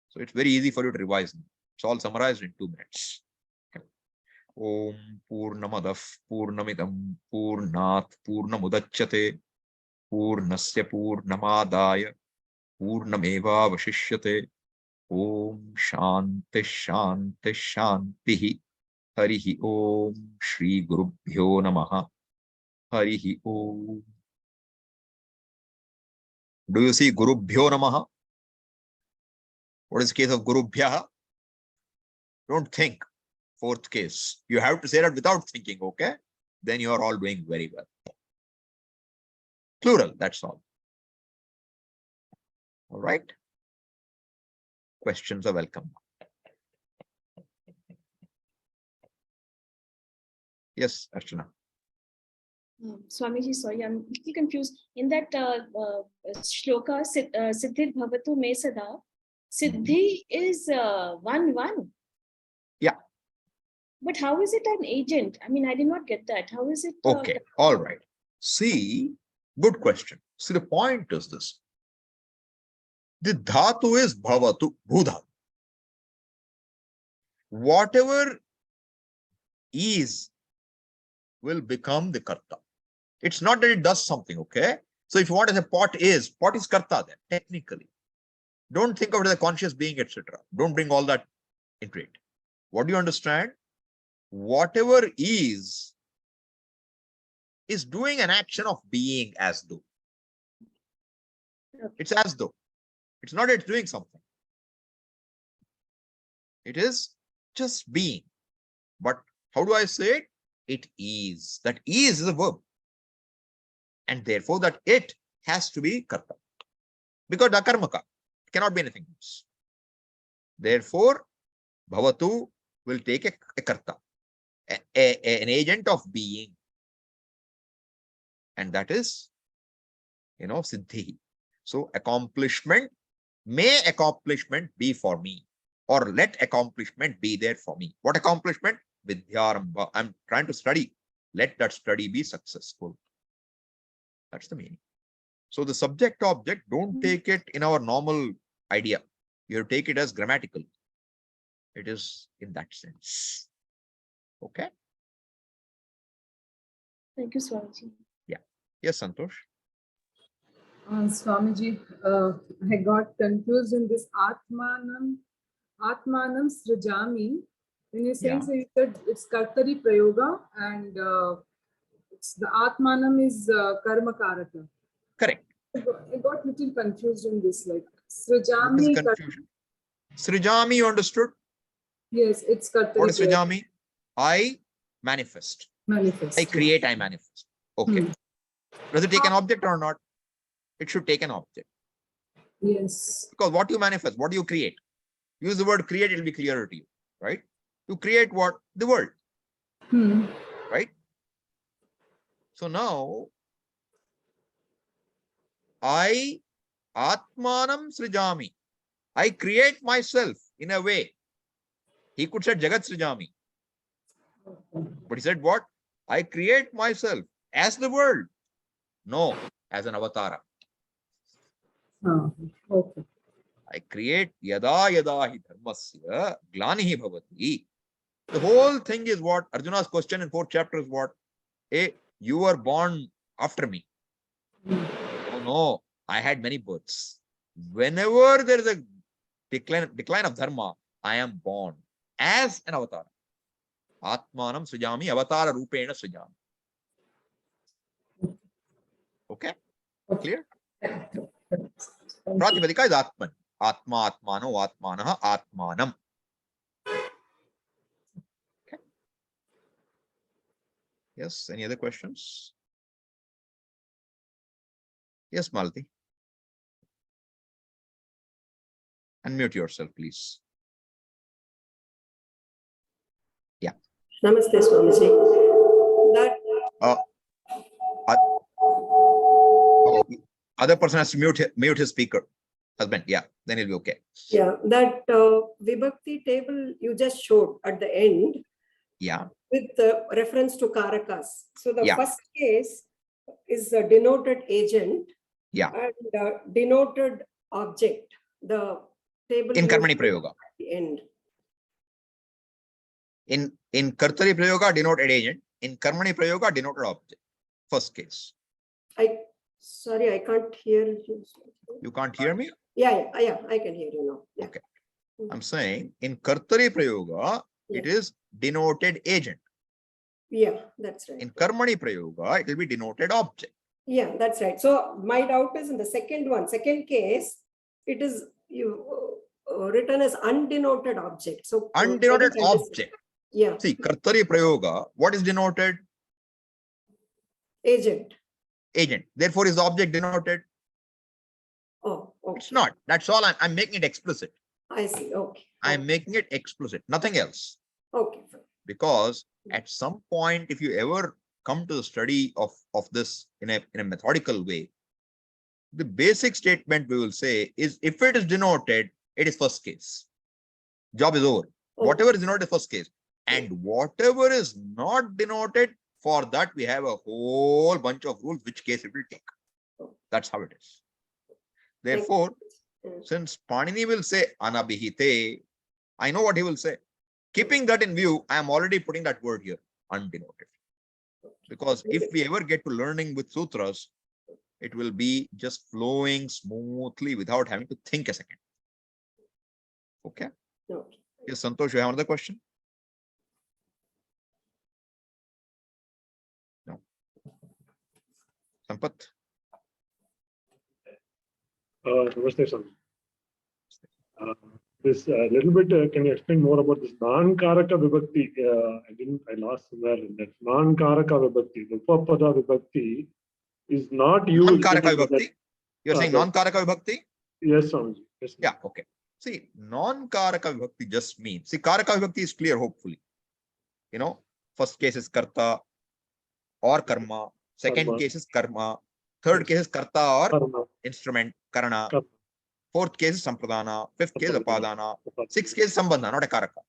So it's very easy for you to revise. It's all summarized in 2 minutes. Okay. Om Purnamadah Purnamidam Purnat Purnamudachyate Purnasya Purnamadaya Purnameva Vashishyate. Om Shanti Shanti Shantihi. Harihi Om Shri Gurubhyo Namaha. Harihi Om. Do you see Gurubhyo Namaha? What is the case of Gurubhyaha? Don't think. Fourth case. You have to say that without thinking, okay? Then you are all doing very well. Plural, that's all. All right. Questions are welcome. Yes, Ashana. Swamiji, sorry, I'm a little confused. In that shloka, Siddhir Bhavatu Me Sada, Siddhi is 1-1. Yeah. But how is it an agent? I mean, I did not get that. How is it? Okay, all right. See, good question. See, the point is this. The dhatu is bhavatu, bhudha. Whatever is will become the karta. It's not that it does something, okay? So if you want to say pot is karta then, technically. Don't think of it as a conscious being, etc. Don't bring all that into it. What do you understand? Whatever is is doing an action of being as though. It's as though. It's not it's doing something. It is just being. But how do I say it? It is. That is a verb. And therefore that it has to be karta. Because akarmaka, it cannot be anything else. Therefore, bhavatu will take a karta, an agent of being. And that is, siddhi. So accomplishment, may accomplishment be for me, or let accomplishment be there for me. What accomplishment? Vidyarambha. I'm trying to study. Let that study be successful. That's the meaning. So the subject object, don't take it in our normal idea. You take it as grammatical. It is in that sense. Okay. Thank you, Swamiji. Yeah. Yes, Santosh. Swamiji, I got confused in this Atmanam Srijami. When you're saying, Yeah. so you said it's Kartari Prayoga and it's the Atmanam is Karma Karaka. Correct. I got little confused in this, like What Srijami. is confusion? Srijami, you understood? Yes, it's Kartari. What is Srijami? I manifest. Manifest. I create, I manifest. Okay. Does it take an object or not? It should take an object. Yes. Because what you manifest, what do you create? Use the word create, it will be clearer to you, right? You create what? The world. Right? So now, I Atmanam Srijami. I create myself in a way. He could say Jagat Srijami. But he said what? I create myself as the world. No, as an avatara. Okay. I create yada yada hi dharmasya glanihi bhavati. The whole thing is what? Arjuna's question in 4th chapter is what? Hey, you were born after me. Oh no, I had many births. Whenever there is a decline of dharma, I am born as an avatar. Atmanam srijami avatara rupena srijami. Okay? Clear? Pratipadika is Atman. Atma, Atmano, Atmanaha, Atmanam. Okay. Yes, any other questions? Yes, Malti. Unmute yourself, please. Yeah. Namaste, Swamiji. That other person has to mute his speaker. Husband, yeah, then it'll be okay. Yeah, that Vibhakti table you just showed at the end. Yeah. With reference to Karakas. So the Yeah. first case is a denoted agent. Yeah. And denoted object. The table In you Karmani showed Prayoga. at the end. In Kartari Prayoga, denoted agent. In Karmani Prayoga, denoted object. First case. Sorry, I can't hear you. You can't hear me? Yeah, I can hear you now. Yeah. Okay. I'm saying in Kartari Prayoga, it is denoted agent. Yeah, that's right. In Karmani Prayoga, it will be denoted object. Yeah, that's right. So my doubt is in the second case, it is written as undenoted object. So undenoted object. Yeah. See, Kartari Prayoga, what is denoted? Agent. Agent. Therefore, is the object denoted? Oh, okay. It's not. That's all. I'm making it explicit. I see. Okay. I'm making it explicit. Nothing else. Okay. Because at some point, if you ever come to the study of this in a methodical way, the basic statement we will say is if it is denoted, it is first case. Job is over. Whatever is denoted is first case. And whatever is not denoted, for that we have a whole bunch of rules which case it will take. That's how it is. Therefore, since Panini will say anabhihite, I know what he will say. Keeping that in view, I am already putting that word here, undenoted. Because if we ever get to learning with sutras, it will be just flowing smoothly without having to think a second. Okay? Yes, Santosh, you have another question? No. Shripath. Namaste, sir. This little bit, can you explain more about this non-karaka vibhakti? I lost somewhere in that. Non-karaka vibhakti, the upapada vibhakti is not used. Non-karaka vibhakti? You're saying non-karaka vibhakti? Yes, Swamiji. Yes, yeah, okay. See, non-karaka vibhakti just means, see, karaka vibhakti is clear, hopefully. You know, first case is karta or karma, second case is karma, third case is karta or instrument, karana, fourth case is sampradana, fifth case is apadana, sixth case is sambandhana, not a karaka.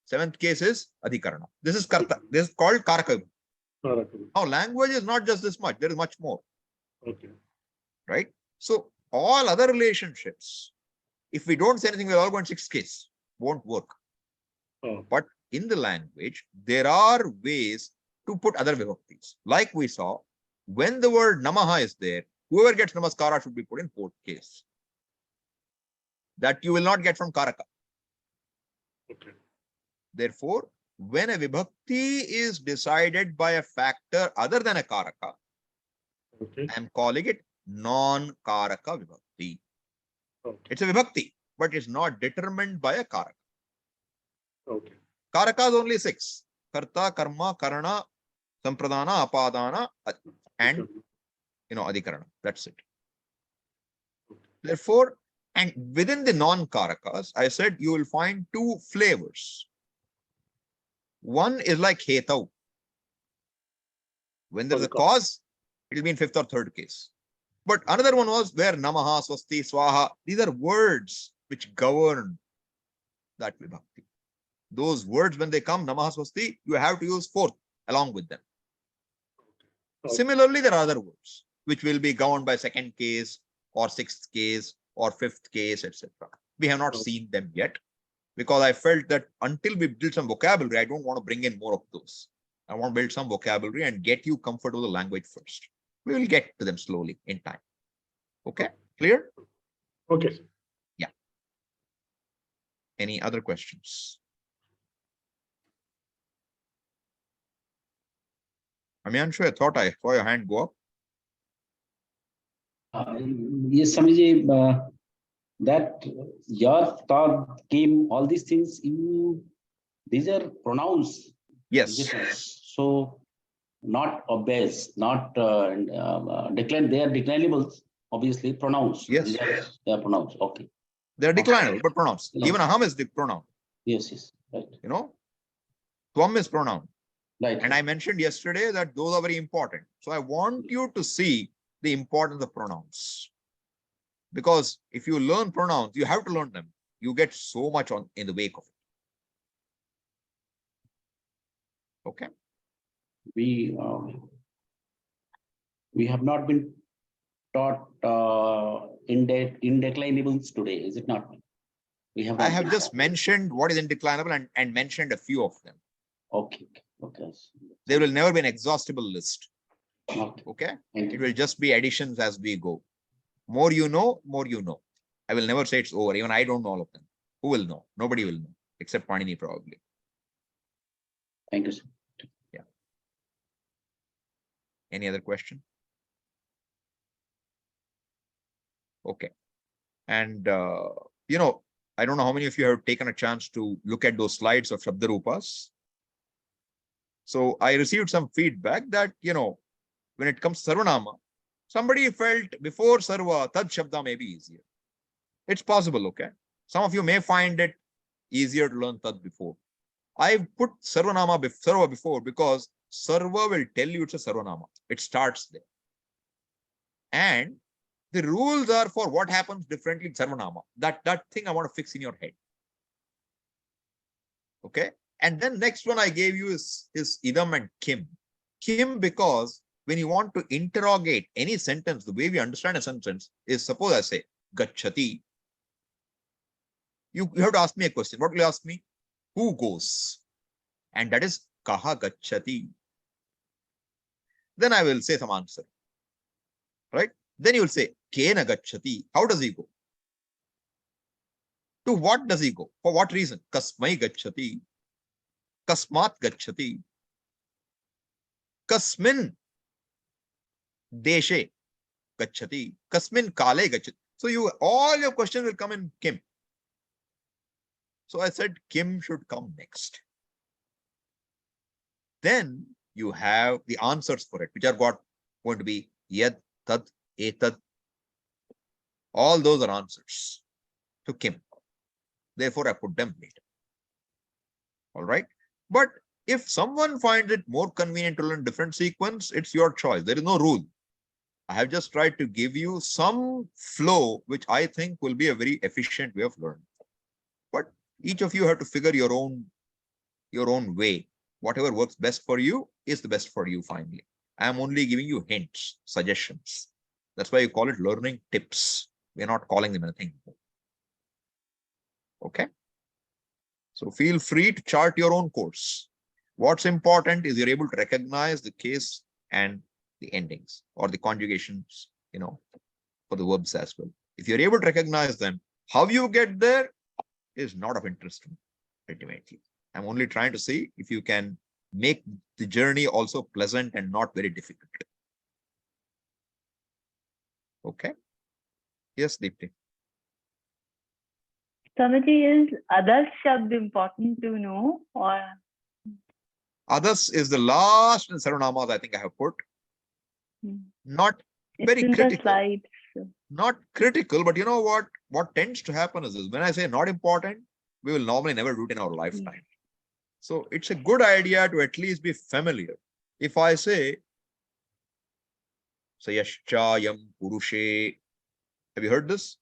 Seventh case is adhikarana. This is karta. This is called karaka vibhakti. Now, language is not just this much. There is much more. Okay. Right? So, all other relationships, if we don't say anything, we're all going sixth case. Won't work. But in the language, there are ways to put other vibhaktis. Like we saw, when the word namaha is there, whoever gets namaskara should be put in fourth case. That you will not get from karaka. Okay. Therefore, when a vibhakti is decided by a factor other than a karaka, okay, I am calling it non-karaka vibhakti. Okay. It's a vibhakti, but it's not determined by a karaka. Okay. Karaka is only 6. Karta, karma, karana, sampradana, apadana, and adhikarana. That's it. Therefore, and within the non-karakas, I said you will find two flavors. One is like hetau. When there's a cause, it will be in fifth or third case. But another one was where namaha, swasti, swaha. These are words which govern that vibhakti. Those words, when they come, namaha, swasti, you have to use fourth along with them. Okay. Similarly, there are other words which will be governed by second case or sixth case or fifth case, etc. We have not seen them yet because I felt that until we build some vocabulary, I don't want to bring in more of those. I want to build some vocabulary and get you comfortable with the language first. We will get to them slowly in time. Okay, clear? Okay. Yeah. Any other questions? Amyanshu, I thought I saw your hand go up. Yes, Swamiji, that your thought came, all these things, these are pronouns. Yes. So, not obvious, not decline. They are declinables, obviously, pronouns. Yes. They are pronouns. Okay. They are declinable, but pronouns. Even aham is the pronoun. Yes, yes, right. You know, tvam is pronoun. Right. And I mentioned yesterday that those are very important. So I want you to see the importance of pronouns. Because if you learn pronouns, you have to learn them. You get so much in the wake of it. Okay. We have not been taught indeclinables today, is it not? We have. I have just mentioned what is indeclinable and mentioned a few of them. Okay. Okay. There will never be an exhaustible list. Okay. It will just be additions as we go. More you know, more you know. I will never say it's over. Even I don't know all of them. Who will know? Nobody will know, except Panini probably. Thank you, sir. Yeah. Any other question? Okay. And, I don't know how many of you have taken a chance to look at those slides of Shabdarupas. So I received some feedback that, when it comes to Sarvanama, somebody felt before Sarva, Tad Shabda may be easier. It's possible, okay? Some of you may find it easier to learn Tad before. I've put Sarvanama Sarva before because Sarva will tell you it's a Sarvanama. It starts there. And the rules are for what happens differently in Sarvanama. That thing I want to fix in your head. Okay? And then next one I gave you is idam and kim. Kim because when you want to interrogate any sentence, the way we understand a sentence is, suppose I say, gachati. You have to ask me a question. What will you ask me? Who goes? And that is kaha gachati. Then I will say some answer. Right? Then you will say, kena gachati. How does he go? To what does he go? For what reason? Kasmai gachati. Kasmat gachati. Kasmin deshe gacchati, kasmin kale gacchati. So all your questions will come in kim. So I said kim should come next. Then you have the answers for it, which are going to be yad, tad, etad. All those are answers to kim. Therefore, I put them later. All right. But if someone finds it more convenient to learn different sequence, it's your choice. There is no rule. I have just tried to give you some flow, which I think will be a very efficient way of learning. But each of you have to figure your own way. Whatever works best for you is the best for you finally. I am only giving you hints, suggestions. That's why you call it learning tips. We're not calling them anything. Okay. So feel free to chart your own course. What's important is you're able to recognize the case and the endings or the conjugations, for the verbs as well. If you're able to recognize them, how you get there is not of interest to me, ultimately. I'm only trying to see if you can make the journey also pleasant and not very difficult. Okay. Yes, Deepti. Swamiji, is others shabd important to know, or? Others is the last in Sarvanamas I think I have put. Not very critical. Not critical, but you know what? What tends to happen is this. When I say not important, we will normally never do it in our lifetime. So it's a good idea to at least be familiar. If I say, Sayaschayam Purushe, have you heard this?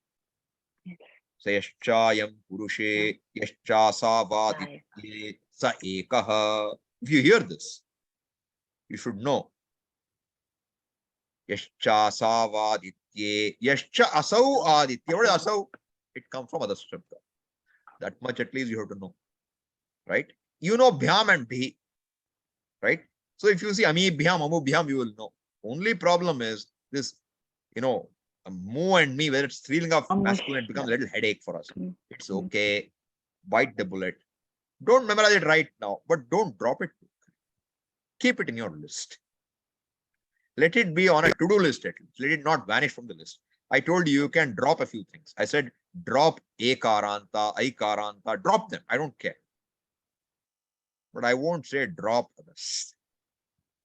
Sayaschayam Purushe, Yaschasa Vaditye, Sa Ekaha. If you hear this, you should know. Yaschasa Vaditye, Yascha Asau Aditye. What is Asau? It comes from other shabda. That much at least you have to know. Right? You know Bhyam and Bhi. Right? So if you see Ami Bhyam, Amu Bhyam, you will know. Only problem is this, Mu and me, whether it's feeling of masculine, it becomes a little headache for us. It's okay. Bite the bullet. Don't memorize it right now, but don't drop it. Keep it in your list. Let it be on a to-do list at least. Let it not vanish from the list. I told you, you can drop a few things. I said, drop ekaranta, aikaranta, drop them. I don't care. But I won't say drop others.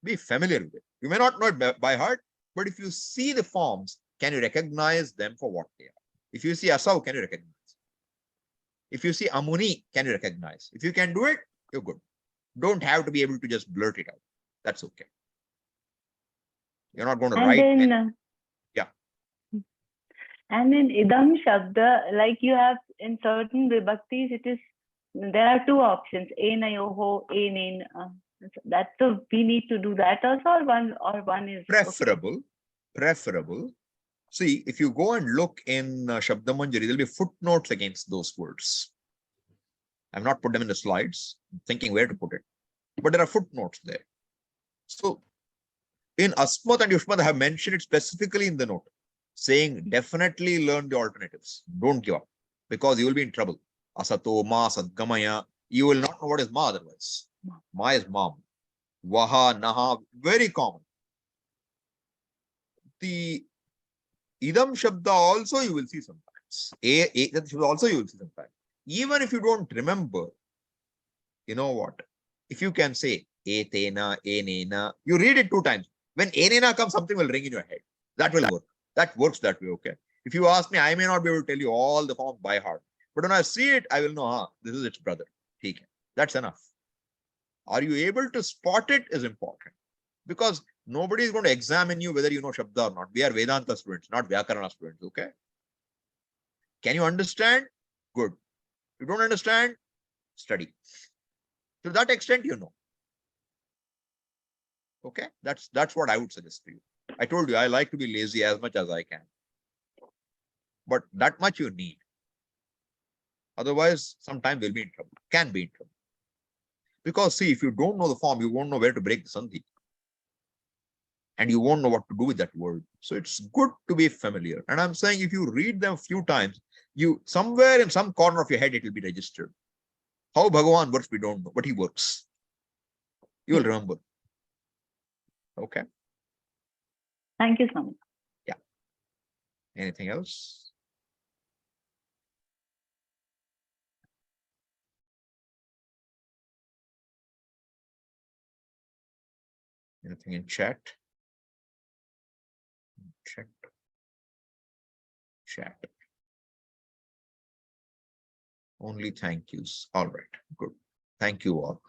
Be familiar with it. You may not know it by heart, but if you see the forms, can you recognize them for what they are? If you see Asau, can you recognize? If you see Amuni, can you recognize? If you can do it, you're good. Don't have to be able to just blurt it out. That's okay. You're not going to write. Yeah. And in idam shabda, like you have in certain vibhaktis, there are two options, enayoho, enin. That's so we need to do that also, or one is preferable. Okay. Preferable. See, if you go and look in Shabda Manjari, there'll be footnotes against those words. I've not put them in the slides, I'm thinking where to put it, but there are footnotes there. So in Asmat and Yushmat, I have mentioned it specifically in the note, saying definitely learn the alternatives. Don't give up, because you will be in trouble. Asato, ma, sadgamaya. You will not know what is ma otherwise. Ma is mom. Vaha, naha, very common. The idam shabda also you will see sometimes. That also you will see sometimes. Even if you don't remember, you know what? If you can say etena, enena, you read it 2 times. When enena comes, something will ring in your head. That will work. That works that way, okay? If you ask me, I may not be able to tell you all the forms by heart. But when I see it, I will know, this is its brother. That's enough. Are you able to spot it is important. Because nobody is going to examine you whether you know Shabda or not. We are Vedanta students, not Vyakarana students, okay? Can you understand? Good. You don't understand? Study. To that extent, you know. Okay? That's what I would suggest to you. I told you, I like to be lazy as much as I can. But that much you need. Otherwise, sometimes we'll be in trouble. Can be in trouble. Because see, if you don't know the form, you won't know where to break the sandhi. And you won't know what to do with that word. So it's good to be familiar. And I'm saying if you read them a few times, somewhere in some corner of your head, it will be registered. How Bhagavan works, we don't know, but he works. You will remember. Okay. Thank you so much. Yeah. Anything else? Anything in chat? Check. Chat. Only thank yous. All right, good. Thank you all.